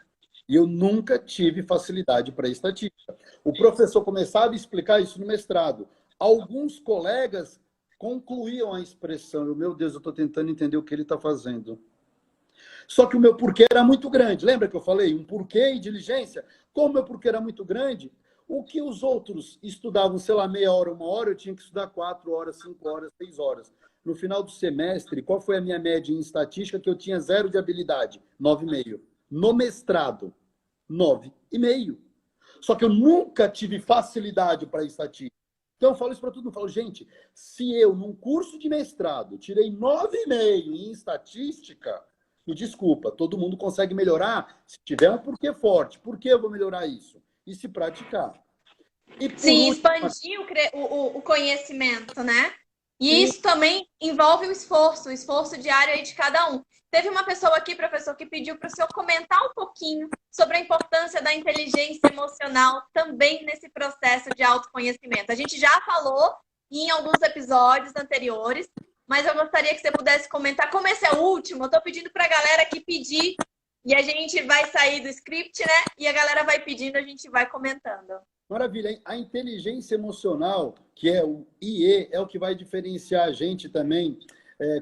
E eu nunca tive facilidade para estatística. O professor começava a explicar isso no mestrado. Alguns colegas concluíam a expressão. Meu Deus, eu estou tentando entender o que ele está fazendo. Só que o meu porquê era muito grande. Lembra que eu falei? Um porquê e diligência. Como o meu porquê era muito grande, o que os outros estudavam, sei lá, meia hora, uma hora, eu tinha que estudar 4 horas, 5 horas, 6 horas. No final do semestre, qual foi a minha média em estatística? Que eu tinha 0 de habilidade, 9,5. No mestrado, 9,5. Só que eu nunca tive facilidade para estatística. Então, eu falo isso para todo mundo. Eu falo, gente, se eu, num curso de mestrado, tirei 9,5 em estatística, me desculpa, todo mundo consegue melhorar se tiver um porquê forte. Por que eu vou melhorar isso? E se praticar. Sim, expandir o conhecimento, né? E isso também envolve o esforço diário aí de cada um. Teve uma pessoa aqui, professor, que pediu para o senhor comentar um pouquinho sobre a importância da inteligência emocional também nesse processo de autoconhecimento. A gente já falou em alguns episódios anteriores, mas eu gostaria que você pudesse comentar. Como esse é o último, eu estou pedindo para a galera aqui pedir, e a gente vai sair do script, né? E a galera vai pedindo, a gente vai comentando. Maravilha, hein? A inteligência emocional, que é o IE, é o que vai diferenciar a gente também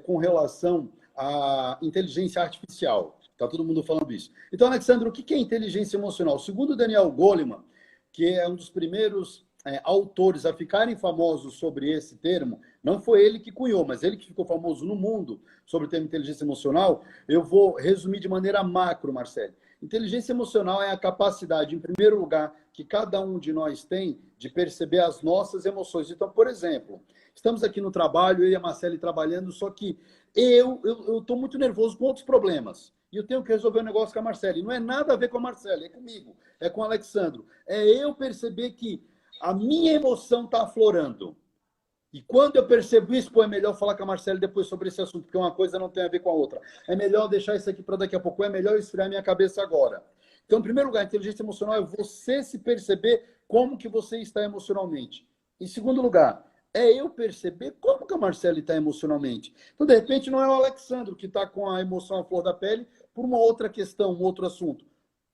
com relação à inteligência artificial. Está todo mundo falando isso. Então, Alexandre, o que é inteligência emocional? Segundo Daniel Goleman, que é um dos primeiros autores a ficarem famosos sobre esse termo, não foi ele que cunhou, mas ele que ficou famoso no mundo sobre o termo inteligência emocional, eu vou resumir de maneira macro, Marcelo. Inteligência emocional é a capacidade, em primeiro lugar, que cada um de nós tem de perceber as nossas emoções. Então, por exemplo, estamos aqui no trabalho, eu e a Marcele trabalhando, só que eu estou muito nervoso com outros problemas. E eu tenho que resolver um negócio com a Marcele. Não é nada a ver com a Marcele, é comigo, é com o Alexandro. É eu perceber que a minha emoção está aflorando. E quando eu percebo isso, pô, é melhor falar com a Marcele depois sobre esse assunto, porque uma coisa não tem a ver com a outra. É melhor deixar isso aqui para daqui a pouco, é melhor esfriar minha cabeça agora. Então, em primeiro lugar, a inteligência emocional é você se perceber como que você está emocionalmente. Em segundo lugar, é eu perceber como que a Marcele está emocionalmente. Então, de repente, não é o Alexandro que está com a emoção à flor da pele por uma outra questão, um outro assunto.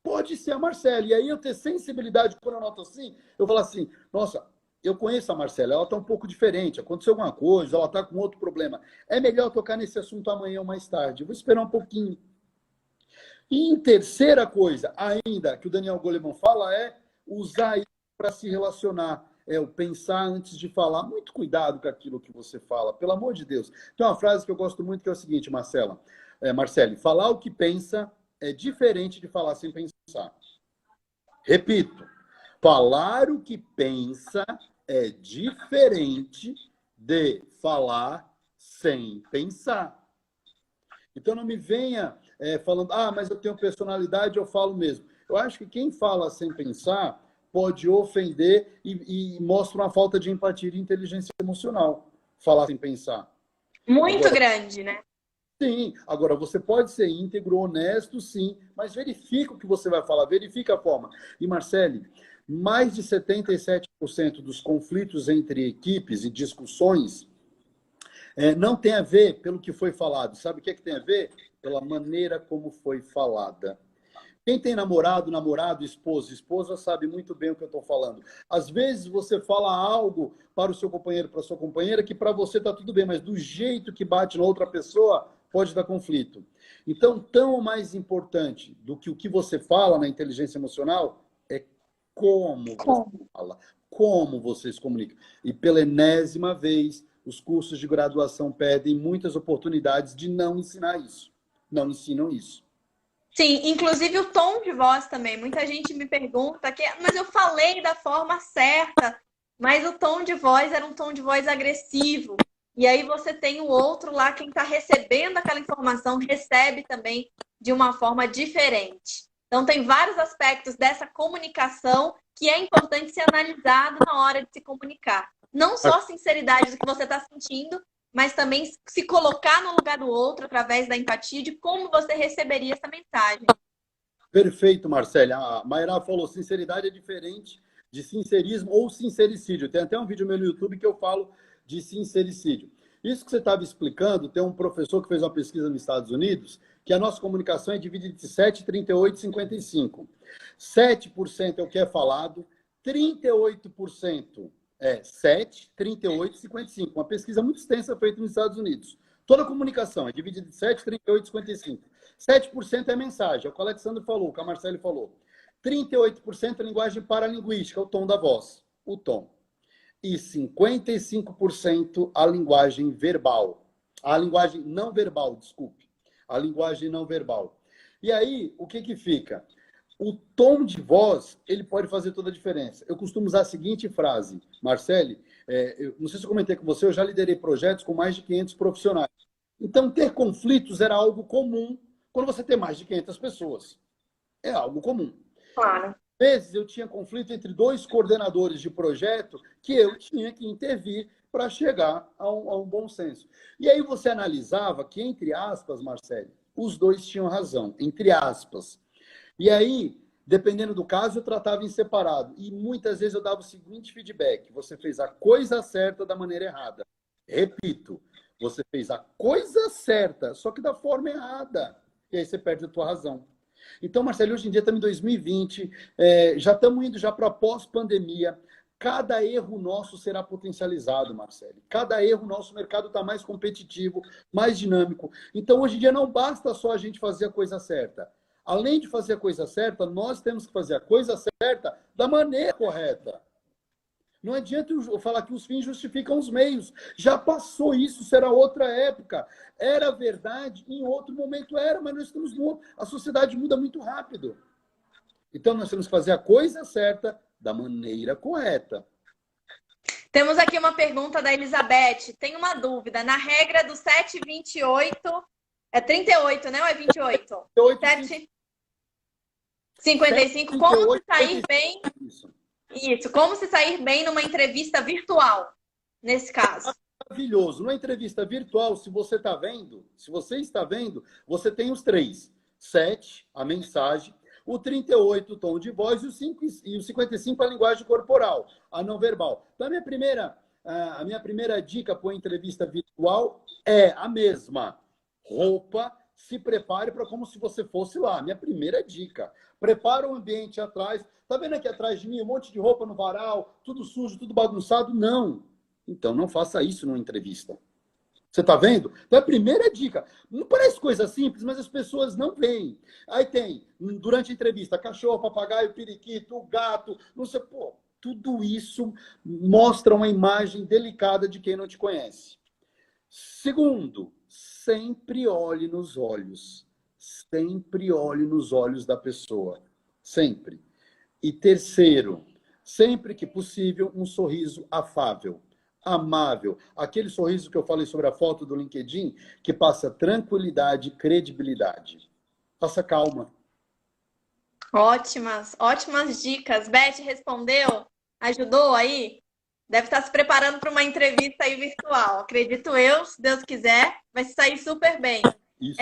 Pode ser a Marcele. E aí eu ter sensibilidade, quando eu noto assim, eu falo assim, nossa, eu conheço a Marcela, ela está um pouco diferente, aconteceu alguma coisa, ela está com outro problema. É melhor tocar nesse assunto amanhã ou mais tarde. Eu vou esperar um pouquinho. E em terceira coisa, ainda, que o Daniel Goleman fala, é usar isso para se relacionar. É o pensar antes de falar. Muito cuidado com aquilo que você fala, pelo amor de Deus. Tem uma frase que eu gosto muito que é o seguinte, Marcele, falar o que pensa é diferente de falar sem pensar. Repito, falar o que pensa é diferente de falar sem pensar. Então não me venha falando, mas eu tenho personalidade, eu falo mesmo. Eu acho que quem fala sem pensar pode ofender e mostra uma falta de empatia e de inteligência emocional. Falar sem pensar. Muito grande, né? Sim, agora você pode ser íntegro, honesto, sim, mas verifica o que você vai falar, verifica a forma. E Marcele, mais de 77% dos conflitos entre equipes e discussões não tem a ver pelo que foi falado. Sabe o que tem a ver? Pela maneira como foi falada. Quem tem namorado, esposa sabe muito bem o que eu estou falando. Às vezes você fala algo para o seu companheiro, para a sua companheira, que para você está tudo bem, mas do jeito que bate na outra pessoa, pode dar conflito. Então, tão mais importante do que o que você fala na inteligência emocional é como você fala, como você se comunica. E pela enésima vez, os cursos de graduação pedem muitas oportunidades de não ensinar isso. Não ensinam isso. Sim, inclusive o tom de voz também. Muita gente me pergunta mas eu falei da forma certa, mas o tom de voz era um tom de voz agressivo. E aí você tem o outro lá, quem está recebendo aquela informação, recebe também de uma forma diferente. Então tem vários aspectos dessa comunicação que é importante ser analisado na hora de se comunicar. Não só a sinceridade do que você está sentindo, mas também se colocar no lugar do outro através da empatia de como você receberia essa mensagem. Perfeito, Marcele. A Mayra falou, sinceridade é diferente de sincerismo ou sincericídio. Tem até um vídeo meu no YouTube que eu falo de sincericídio. Isso que você estava explicando, tem um professor que fez uma pesquisa nos Estados Unidos, que a nossa comunicação é dividida entre 7, 38 e 55. 7% é o que é falado, 38% é 7, 38 e 55. Uma pesquisa muito extensa feita nos Estados Unidos. Toda a comunicação é dividida em 7, 38 e 55. 7% é mensagem, é o que o Alexandre falou, o que a Marcele falou. 38% é linguagem paralinguística, o tom da voz, o tom. E 55% a linguagem verbal. A linguagem não verbal, desculpe. A linguagem não verbal. E aí, o que fica? O tom de voz, ele pode fazer toda a diferença. Eu costumo usar a seguinte frase, Marcele, eu não sei se eu comentei com você, eu já liderei projetos com mais de 500 profissionais. Então, ter conflitos era algo comum quando você tem mais de 500 pessoas. É algo comum. Claro. Às vezes, eu tinha conflito entre dois coordenadores de projeto que eu tinha que intervir para chegar a um bom senso. E aí você analisava que, entre aspas, Marcele, os dois tinham razão, entre aspas. E aí, dependendo do caso, eu tratava em separado. E muitas vezes eu dava o seguinte feedback: você fez a coisa certa da maneira errada. Repito, Você fez a coisa certa, só que da forma errada. E aí você perde a tua razão. Então, Marcelo, hoje em dia estamos em 2020, já estamos indo já para pós-pandemia. Cada erro nosso será potencializado, Marcelo. Cada erro nosso, o mercado está mais competitivo, mais dinâmico. Então, hoje em dia, não basta só a gente fazer a coisa certa. Além de fazer a coisa certa, nós temos que fazer a coisa certa da maneira correta. Não adianta eu falar que os fins justificam os meios. Já passou isso, será outra época. Era verdade, em outro momento era, mas nós estamos a sociedade muda muito rápido. Então nós temos que fazer a coisa certa da maneira correta. Temos aqui uma pergunta da Elizabeth. Tem uma dúvida. Na regra do 7,28, é 38, né? Ou é 28? 7,55. Como se sair bem? Isso, como se sair bem numa entrevista virtual, nesse caso? Maravilhoso. Numa entrevista virtual, se você está vendo, você tem os 3. 7, a mensagem, o 38, o tom de voz, e o 55, a linguagem corporal, a não verbal. Então, a minha primeira dica para uma entrevista virtual é a mesma. Roupa, se prepare para como se você fosse lá. Minha primeira dica. Prepara o ambiente atrás. Tá vendo aqui atrás de mim um monte de roupa no varal, tudo sujo, tudo bagunçado? Não. Então não faça isso numa entrevista. Você tá vendo? Então a primeira dica. Não parece coisa simples, mas as pessoas não veem. Aí tem, durante a entrevista, cachorro, papagaio, periquito, gato, não sei, pô, tudo isso mostra uma imagem delicada de quem não te conhece. Segundo, sempre olhe nos olhos. Sempre olhe nos olhos da pessoa. Sempre. E terceiro, sempre que possível, um sorriso afável, amável. Aquele sorriso que eu falei sobre a foto do LinkedIn, que passa tranquilidade, credibilidade. Passa calma. Ótimas dicas. Beth respondeu? Ajudou aí? Deve estar se preparando para uma entrevista aí virtual. Acredito eu, se Deus quiser, vai sair super bem. Isso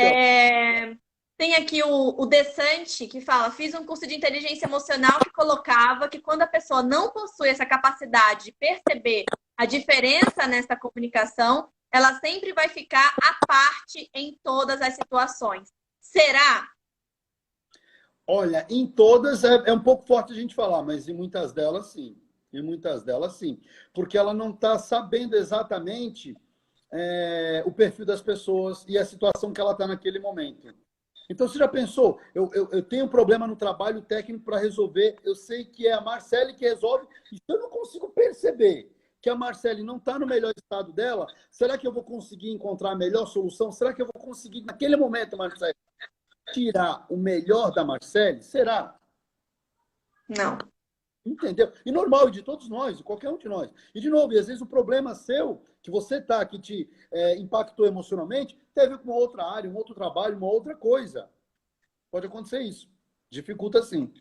Tem aqui o Desante, que fala: fiz um curso de inteligência emocional que colocava que quando a pessoa não possui essa capacidade de perceber a diferença nessa comunicação, ela sempre vai ficar à parte em todas as situações. Será? Olha, em todas é um pouco forte a gente falar, mas em muitas delas, sim. Em muitas delas, sim. Porque ela não está sabendo exatamente o perfil das pessoas e a situação que ela está naquele momento. Então, você já pensou? Eu tenho um problema no trabalho técnico para resolver, eu sei que é a Marcele que resolve, e se eu não consigo perceber que a Marcele não está no melhor estado dela, será que eu vou conseguir encontrar a melhor solução? Será que eu vou conseguir, naquele momento, Marcele, tirar o melhor da Marcele? Será? Não. Entendeu? E normal, e de todos nós, de qualquer um de nós. E, de novo, às vezes o problema seu, que você tá, que te impactou emocionalmente, teve com uma outra área, um outro trabalho, uma outra coisa. Pode acontecer isso. Dificulta sim.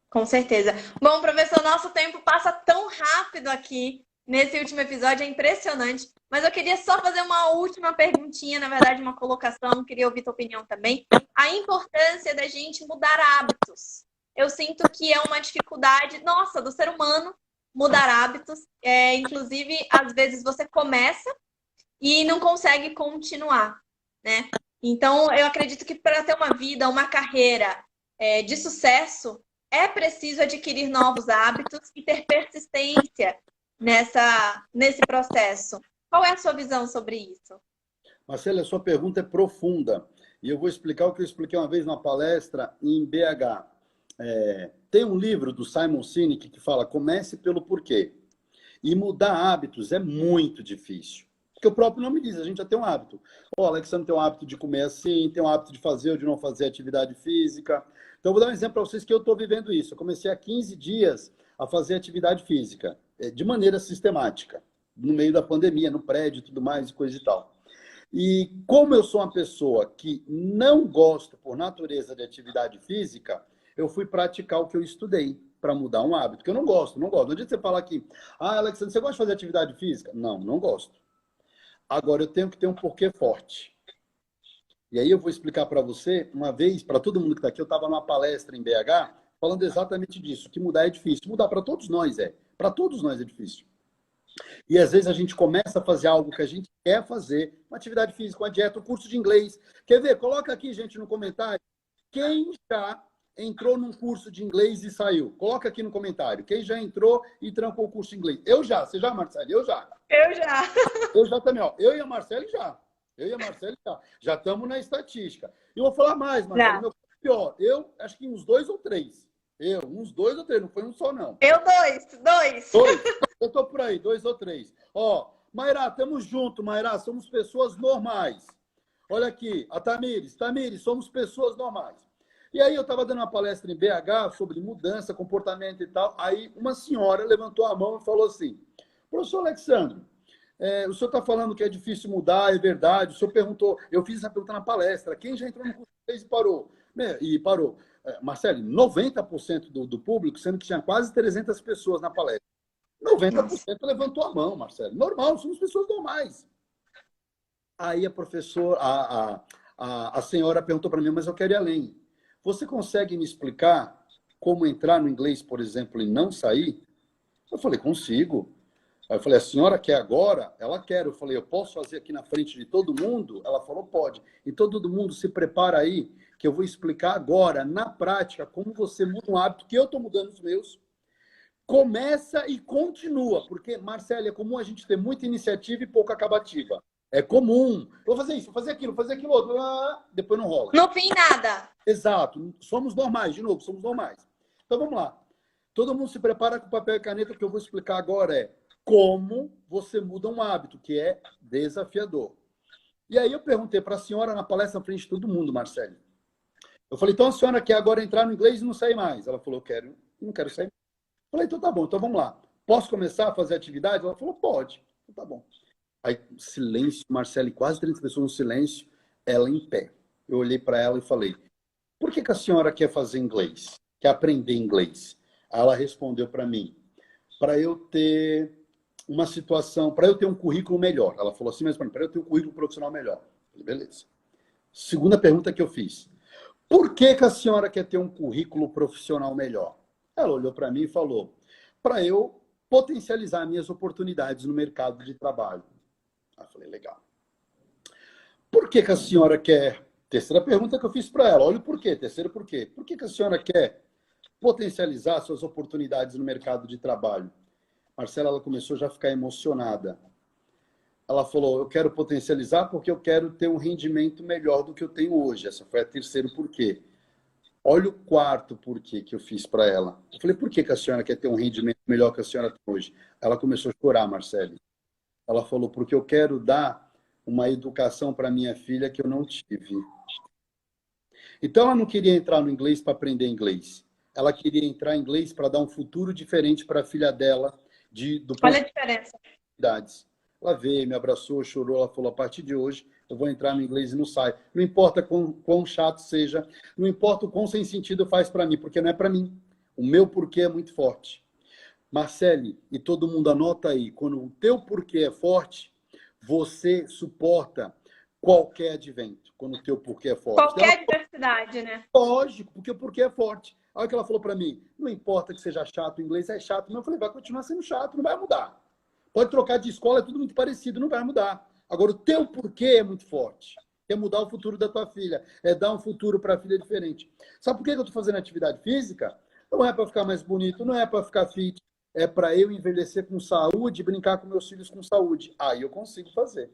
Com certeza. Bom, professor, nosso tempo passa tão rápido aqui nesse último episódio, é impressionante. Mas eu queria só fazer uma última perguntinha, na verdade, uma colocação, queria ouvir tua opinião também. A importância da gente mudar hábitos. Eu sinto que é uma dificuldade, nossa, do ser humano mudar hábitos. Inclusive, às vezes você começa e não consegue continuar, né? Então, eu acredito que para ter uma vida, uma carreira de sucesso, é preciso adquirir novos hábitos e ter persistência nesse processo. Qual é a sua visão sobre isso? Marcela, a sua pergunta é profunda. E eu vou explicar o que eu expliquei uma vez numa palestra em BH. Tem um livro do Simon Sinek que fala: comece pelo porquê. E mudar hábitos é muito difícil. Porque o próprio nome diz, a gente já tem um hábito. O Alexandre tem um hábito de comer assim, tem um hábito de fazer ou de não fazer atividade física. Então, eu vou dar um exemplo para vocês que eu estou vivendo isso. Eu comecei há 15 dias a fazer atividade física, de maneira sistemática, no meio da pandemia, no prédio e tudo mais, e coisa e tal. E como eu sou uma pessoa que não gosto, por natureza, de atividade física, eu fui praticar o que eu estudei para mudar um hábito, que eu não gosto. Não adianta você falar aqui: Alexandre, você gosta de fazer atividade física? Não gosto. Agora, eu tenho que ter um porquê forte. E aí eu vou explicar para você, uma vez, para todo mundo que está aqui, eu estava numa palestra em BH, falando exatamente disso, que mudar é difícil. Mudar para todos nós é. Para todos nós é difícil. E às vezes a gente começa a fazer algo que a gente quer fazer, uma atividade física, uma dieta, um curso de inglês. Quer ver? Coloca aqui, gente, no comentário. Quem já entrou num curso de inglês e saiu? Coloca aqui no comentário. Quem já entrou e trancou o curso de inglês? Eu já. Você já, Marcelo? Eu já. Eu já. Eu já também, ó. Eu e a Marcele já. Eu e a Marcele já. Já estamos na estatística. E eu vou falar mais, Marcelo. Já. Meu pior, eu acho que uns 2 ou 3. Uns 2 ou 3, não foi um só, não. Eu dois. 2. Eu tô por aí, 2 ou 3. Ó, Mairá, estamos juntos, Mairá. Somos pessoas normais. Olha aqui, a Tamires. Tamires, somos pessoas normais. E aí eu estava dando uma palestra em BH sobre mudança, comportamento e tal. Aí uma senhora levantou a mão e falou assim, professor Alexandre, o senhor está falando que é difícil mudar, é verdade. O senhor perguntou, eu fiz essa pergunta na palestra, quem já entrou no curso de inglês e parou? E parou. Marcelo, 90% do público, sendo que tinha quase 300 pessoas na palestra. 90% levantou a mão, Marcelo. Normal, somos pessoas normais. Aí a professora, a senhora perguntou para mim, mas eu quero ir além. Você consegue me explicar como entrar no inglês, por exemplo, e não sair? Eu falei, consigo. Aí eu falei, a senhora quer agora? Ela quer. Eu falei, eu posso fazer aqui na frente de todo mundo? Ela falou, pode. Então todo mundo se prepara aí, que eu vou explicar agora, na prática, como você muda um hábito, que eu estou mudando os meus. Começa e continua, porque, Marcelo, é comum a gente ter muita iniciativa e pouca acabativa. É comum. Vou fazer isso, vou fazer aquilo, outro. Depois não rola. No fim, nada. Exato. Somos normais, de novo, somos normais. Então vamos lá. Todo mundo se prepara com papel e caneta, que eu vou explicar agora como você muda um hábito, que é desafiador. E aí eu perguntei para a senhora na palestra na frente de todo mundo, Marcelo. Eu falei, então a senhora quer agora entrar no inglês e não sair mais? Ela falou, quero, não quero sair. Eu falei, então tá bom, então vamos lá. Posso começar a fazer atividade? Ela falou, pode. Então tá bom. Aí, silêncio, Marcelo, quase 30 pessoas no silêncio, ela em pé. Eu olhei para ela e falei, por que a senhora quer fazer inglês? Quer aprender inglês? Aí ela respondeu para mim, para eu ter uma situação, para eu ter um currículo melhor. Ela falou assim, mas para eu ter um currículo profissional melhor. Eu falei, beleza. Segunda pergunta que eu fiz. Por que a senhora quer ter um currículo profissional melhor? Ela olhou para mim e falou, para eu potencializar minhas oportunidades no mercado de trabalho. Eu falei, legal. Por que a senhora quer... Terceira pergunta que eu fiz para ela, olha o porquê. Terceiro porquê. Por que a senhora quer potencializar suas oportunidades no mercado de trabalho? Marcela, ela começou já a ficar emocionada. Ela falou, eu quero potencializar porque eu quero ter um rendimento melhor do que eu tenho hoje. Essa foi a terceira porquê. Olha o quarto porquê que eu fiz para ela. Eu falei, por que a senhora quer ter um rendimento melhor que a senhora tem hoje? Ela começou a chorar, Marcele. Ela falou, porque eu quero dar uma educação para minha filha que eu não tive. Então, ela não queria entrar no inglês para aprender inglês. Ela queria entrar em inglês para dar um futuro diferente para a filha dela, do ponto Olha a diferença. de idades. Ela veio, me abraçou, chorou, ela falou, a partir de hoje eu vou entrar no inglês e não sai. Não importa quão chato seja, não importa o quão sem sentido faz para mim, porque não é para mim. O meu porquê é muito forte. Marcele, e todo mundo anota aí, quando o teu porquê é forte, você suporta qualquer advento, quando o teu porquê é forte. Qualquer diversidade, né? Lógico, porque o porquê é forte. Olha o que ela falou para mim, não importa que seja chato, o inglês é chato, mas eu falei, vai continuar sendo chato, não vai mudar. Pode trocar de escola, é tudo muito parecido, não vai mudar. Agora, o teu porquê é muito forte. É mudar o futuro da tua filha, é dar um futuro para a filha diferente. Sabe por que eu estou fazendo atividade física? Não é para ficar mais bonito, não é para ficar fit, é para eu envelhecer com saúde, brincar com meus filhos com saúde. Aí eu consigo fazer.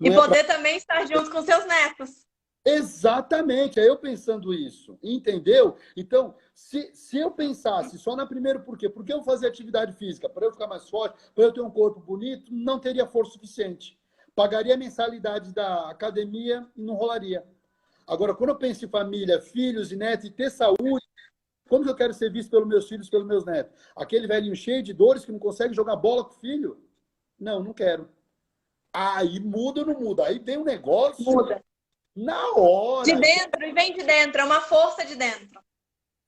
E Não é poder também estar junto com seus netos. Exatamente, é eu pensando isso, entendeu? Então, se eu pensasse só na primeiro porquê, por que eu fazer atividade física? Para eu ficar mais forte, para eu ter um corpo bonito, não teria força suficiente. Pagaria a mensalidade da academia e não rolaria. Agora, quando eu penso em família, filhos e netos e ter saúde, como que eu quero ser visto pelos meus filhos, pelos meus netos? Aquele velhinho cheio de dores que não consegue jogar bola com o filho? Não, não quero. Aí muda ou não muda? Aí tem um negócio... Muda. Na hora. De dentro, e vem de dentro, é uma força de dentro.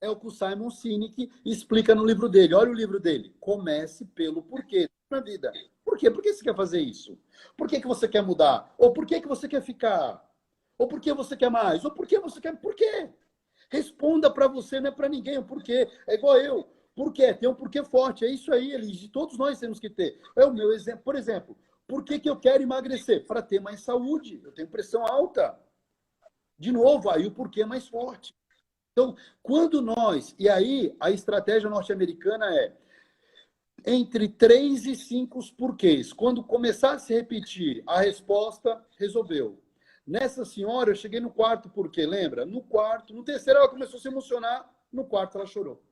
É o que o Simon Sinek explica no livro dele. Olha o livro dele. Comece pelo porquê na vida. Por quê? Por que você quer fazer isso? Por que você quer mudar? Ou por que você quer ficar? Ou por que você quer mais? Ou por que você quer... Por quê? Responda para você, não é para ninguém o porquê. É igual eu. Por quê? Tem um porquê forte. É isso aí, Elis. Todos nós temos que ter. É o meu exemplo. Por exemplo, por que eu quero emagrecer? Para ter mais saúde. Eu tenho pressão alta. De novo, aí o porquê é mais forte. Então, quando nós... E aí, a estratégia norte-americana é entre 3 e 5 porquês. Quando começar a se repetir a resposta, resolveu. Nessa senhora, eu cheguei no quarto porquê, lembra? No quarto. No terceiro, ela começou a se emocionar. No quarto, ela chorou.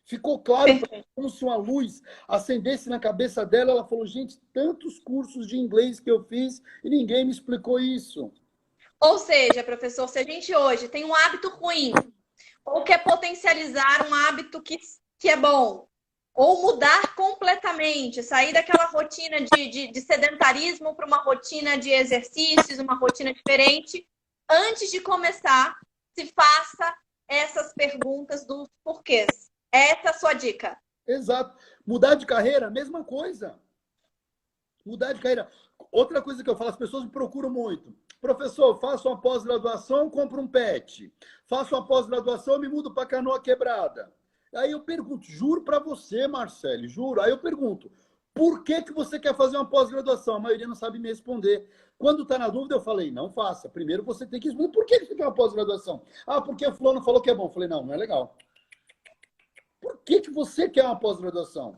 Ficou claro, como se uma luz acendesse na cabeça dela. Ela falou, gente, tantos cursos de inglês que eu fiz e ninguém me explicou isso. Ou seja, professor, se a gente hoje tem um hábito ruim, ou quer potencializar um hábito que é bom, ou mudar completamente, sair daquela rotina de sedentarismo para uma rotina de exercícios, uma rotina diferente, antes de começar, se faça essas perguntas dos porquês. Essa é a sua dica. Exato. Mudar de carreira, mesma coisa. Mudar de carreira. Outra coisa que eu falo, as pessoas me procuram muito. Professor, faço uma pós-graduação, compro um pet. Faço uma pós-graduação, me mudo para Canoa Quebrada. Aí eu pergunto, juro para você, Marcelo, juro. Aí eu pergunto, por que você quer fazer uma pós-graduação? A maioria não sabe me responder. Quando está na dúvida, eu falei, não faça. Primeiro você tem que responder, por que você quer uma pós-graduação? Ah, porque o fulano falou que é bom. Eu falei, não, não é legal. Por que você quer uma pós-graduação?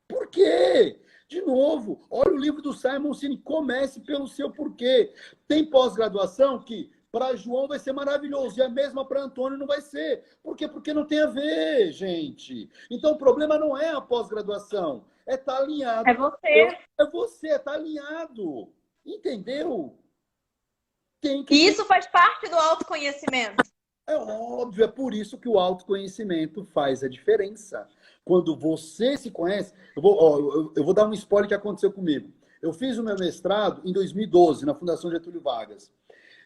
Por quê? De novo, olha o livro do Simon Sinek, comece pelo seu porquê. Tem pós-graduação que para João vai ser maravilhoso e a mesma para Antônio não vai ser. Por quê? Porque não tem a ver, gente. Então o problema não é a pós-graduação, é estar alinhado. É você. É você, é estar alinhado. Entendeu? E isso faz parte do autoconhecimento. É óbvio, é por isso que o autoconhecimento faz a diferença. Quando você se conhece... Eu vou dar um spoiler que aconteceu comigo. Eu fiz o meu mestrado em 2012, na Fundação Getúlio Vargas.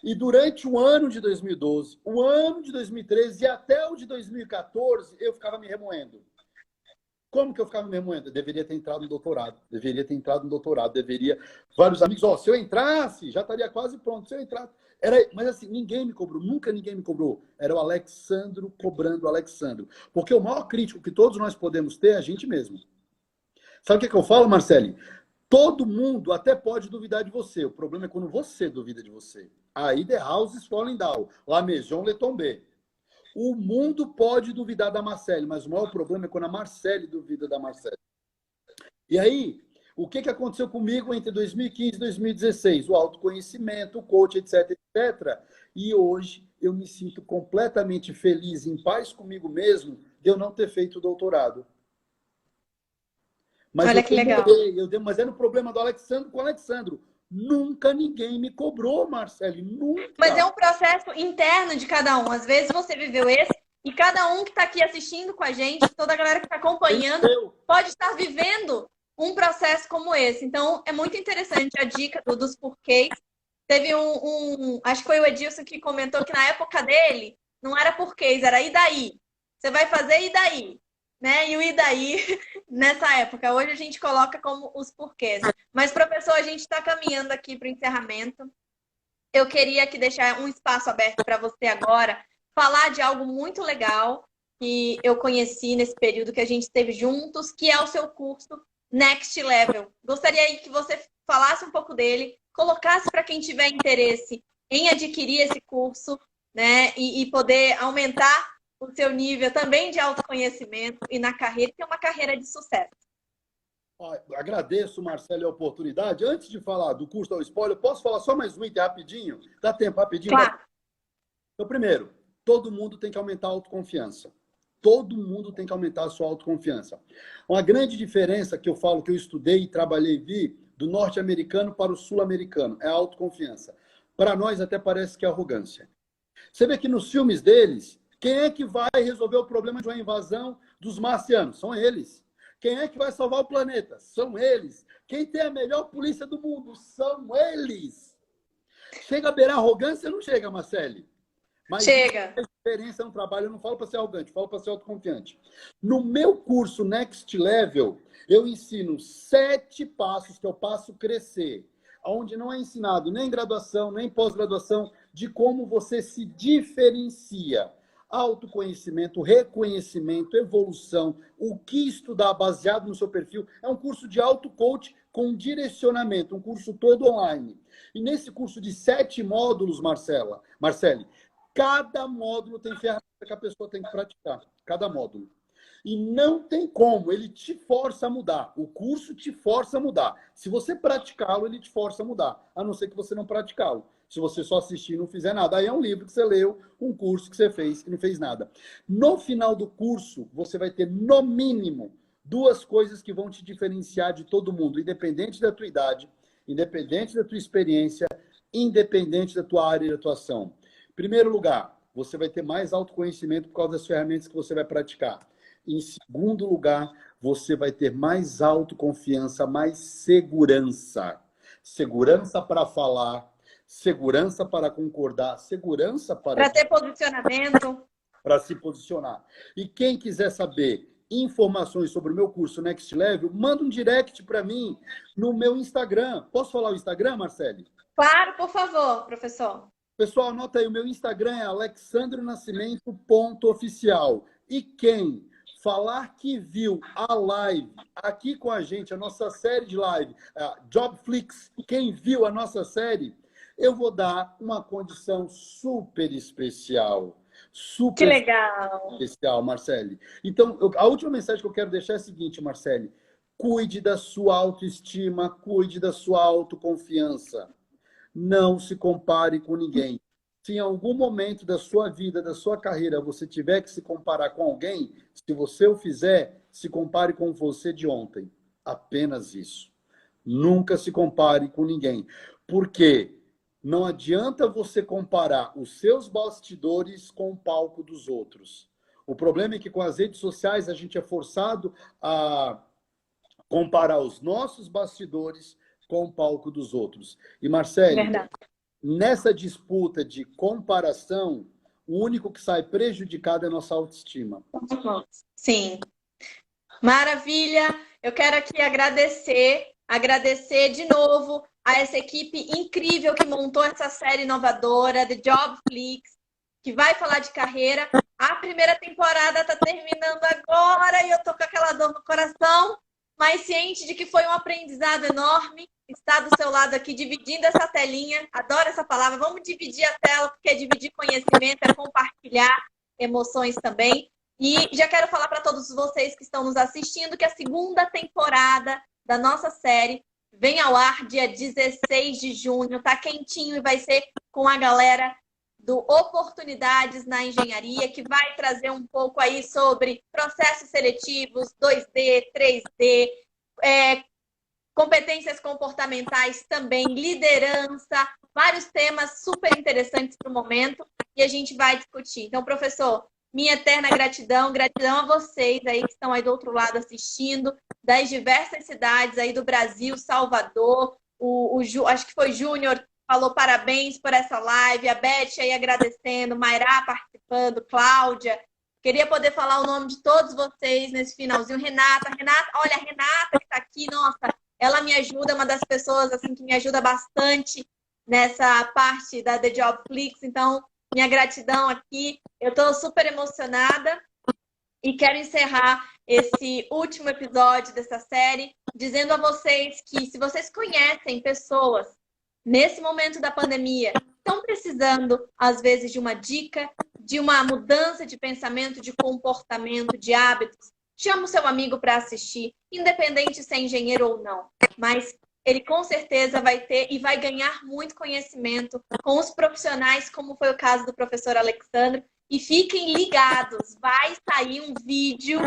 E durante o ano de 2012, o ano de 2013 e até o de 2014, eu ficava me remoendo. Como que eu ficava me remoendo? Eu deveria ter entrado no doutorado. Vários amigos, se eu entrasse, já estaria quase pronto. Se eu entrasse... Mas assim, ninguém me cobrou, nunca ninguém me cobrou. Era o Alexandro cobrando o Alexandro. Porque o maior crítico que todos nós podemos ter é a gente mesmo. Sabe o que eu falo, Marcele? Todo mundo até pode duvidar de você. O problema é quando você duvida de você. Aí the houses falling down. La maison le tombe. O mundo pode duvidar da Marcele, mas o maior problema é quando a Marcele duvida da Marcele. E aí, o que aconteceu comigo entre 2015 e 2016? O autoconhecimento, o coach, etc, etc. E hoje eu me sinto completamente feliz, em paz comigo mesmo, de eu não ter feito o doutorado. Mas olha que legal. Mas era o problema do Alexandro com o Alexandro. Nunca ninguém me cobrou, Marcele, nunca. Mas é um processo interno de cada um. Às vezes você viveu esse, e cada um que está aqui assistindo com a gente, toda a galera que está acompanhando, pode estar vivendo um processo como esse. Então, é muito interessante a dica dos porquês. Teve acho que foi o Edilson que comentou que na época dele, não era porquês, era e daí? Você vai fazer e daí? Né? E o e daí, nessa época. Hoje a gente coloca como os porquês. Mas, professor, a gente está caminhando aqui para o encerramento. Eu queria aqui deixar um espaço aberto para você agora falar de algo muito legal que eu conheci nesse período que a gente esteve juntos, que é o seu curso Next Level. Gostaria aí que você falasse um pouco dele, colocasse para quem tiver interesse em adquirir esse curso, né, e poder aumentar o seu nível também de autoconhecimento e na carreira, que é uma carreira de sucesso. Agradeço, Marcelo, a oportunidade. Antes de falar do curso ao spoiler, posso falar só mais um item rapidinho? Dá tempo, rapidinho? Claro. Então, primeiro, todo mundo tem que aumentar a autoconfiança. Todo mundo tem que aumentar a sua autoconfiança. Uma grande diferença que eu falo, que eu estudei e trabalhei e vi, do norte-americano para o sul-americano, é a autoconfiança. Para nós até parece que é arrogância. Você vê que nos filmes deles, quem é que vai resolver o problema de uma invasão dos marcianos? São eles. Quem é que vai salvar o planeta? São eles. Quem tem a melhor polícia do mundo? São eles. Chega a beirar arrogância? Não chega, Marcele. Mas chega. A diferença no trabalho, eu não falo para ser arrogante, falo para ser autoconfiante. No meu curso Next Level, eu ensino 7 passos que eu passo crescer, onde não é ensinado nem graduação, nem pós-graduação, de como você se diferencia. autoconhecimento, reconhecimento, evolução, o que estudar baseado no seu perfil. É um curso de auto-coach com direcionamento, um curso todo online. E nesse curso de 7 módulos, Marcele, cada módulo tem ferramenta que a pessoa tem que praticar. Cada módulo. E não tem como, ele te força a mudar. O curso te força a mudar. Se você praticá-lo, ele te força a mudar. A não ser que você não praticá-lo. Se você só assistir e não fizer nada. Aí é um livro que você leu, um curso que você fez e não fez nada. No final do curso, você vai ter, no mínimo, 2 coisas que vão te diferenciar de todo mundo, independente da tua idade, independente da tua experiência, independente da tua área de atuação. Em primeiro lugar, você vai ter mais autoconhecimento por causa das ferramentas que você vai praticar. Em segundo lugar, você vai ter mais autoconfiança, mais segurança. Segurança para falar, segurança para concordar, segurança Para ter posicionamento. Para se posicionar. E quem quiser saber informações sobre o meu curso Next Level, manda um direct para mim no meu Instagram. Posso falar o Instagram, Marcele? Claro, por favor, professor. Pessoal, anota aí, o meu Instagram é alexandronascimento.oficial. E quem falar que viu a live aqui com a gente, a nossa série de live, a Jobflix, quem viu a nossa série, eu vou dar uma condição super especial. Super que legal. Especial, Marcele. Então, a última mensagem que eu quero deixar é a seguinte, Marcele. Cuide da sua autoestima, cuide da sua autoconfiança. Não se compare com ninguém. Se em algum momento da sua vida, da sua carreira, você tiver que se comparar com alguém, se você o fizer, se compare com você de ontem. Apenas isso. Nunca se compare com ninguém. Porque não adianta você comparar os seus bastidores com o palco dos outros. O problema é que com as redes sociais a gente é forçado a comparar os nossos bastidores com o palco dos outros. E, Marcele, Verdade. Nessa disputa de comparação, o único que sai prejudicado é a nossa autoestima. Sim. Maravilha. Eu quero aqui agradecer de novo a essa equipe incrível que montou essa série inovadora, The Jobflix, que vai falar de carreira. A primeira temporada está terminando agora e eu tô com aquela dor no coração, mas ciente de que foi um aprendizado enorme estar do seu lado aqui, dividindo essa telinha. Adoro essa palavra. Vamos dividir a tela, porque é dividir conhecimento, é compartilhar emoções também. E já quero falar para todos vocês que estão nos assistindo que a segunda temporada da nossa série vem ao ar dia 16 de junho. Tá quentinho e vai ser com a galera do Oportunidades na Engenharia, que vai trazer um pouco aí sobre processos seletivos, 2D, 3D, competências comportamentais também, liderança, vários temas super interessantes para o momento e a gente vai discutir. Então, professor, minha eterna gratidão, gratidão a vocês aí que estão aí do outro lado assistindo, das diversas cidades aí do Brasil, Salvador, acho que foi Júnior, falou parabéns por essa live, a Beth aí agradecendo, Mairá participando, Cláudia. Queria poder falar o nome de todos vocês nesse finalzinho. Renata, olha, a Renata que está aqui, nossa, ela me ajuda, é uma das pessoas assim, que me ajuda bastante nessa parte da The Jobflix. Então, minha gratidão aqui. Eu estou super emocionada e quero encerrar esse último episódio dessa série dizendo a vocês que se vocês conhecem pessoas nesse momento da pandemia, estão precisando, às vezes, de uma dica, de uma mudança de pensamento, de comportamento, de hábitos, chama o seu amigo para assistir, independente se é engenheiro ou não. Mas ele com certeza vai ter e vai ganhar muito conhecimento com os profissionais, como foi o caso do professor Alexandre. E fiquem ligados, vai sair um vídeo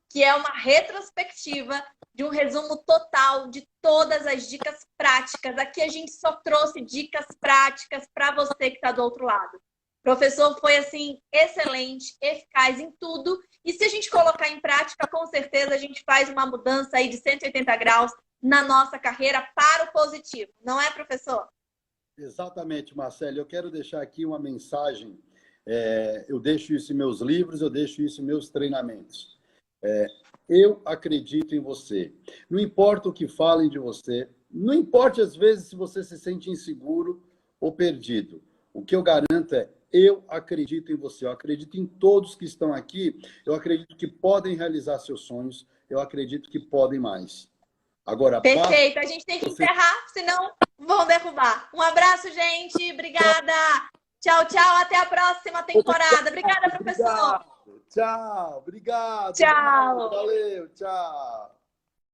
que é uma retrospectiva de um resumo total de todas as dicas práticas. Aqui a gente só trouxe dicas práticas para você que está do outro lado. O professor foi, assim, excelente, eficaz em tudo. E se a gente colocar em prática, com certeza a gente faz uma mudança aí de 180 graus na nossa carreira para o positivo. Não é, professor? Exatamente, Marcelo. Eu quero deixar aqui uma mensagem. Eu deixo isso em meus livros, eu deixo isso em meus treinamentos. Eu acredito em você. Não importa o que falem de você, não importa às vezes se você se sente inseguro ou perdido. O que eu garanto é, eu acredito em você, eu acredito em todos que estão aqui, eu acredito que podem realizar seus sonhos, eu acredito que podem mais. Agora, basta Perfeito. A gente tem que você. encerrar, senão vão derrubar. Um abraço, gente. Obrigada. Tchau, tchau. Até a próxima temporada. Obrigada, professor. Obrigado. Tchau. Obrigado. Tchau. Valeu. Tchau.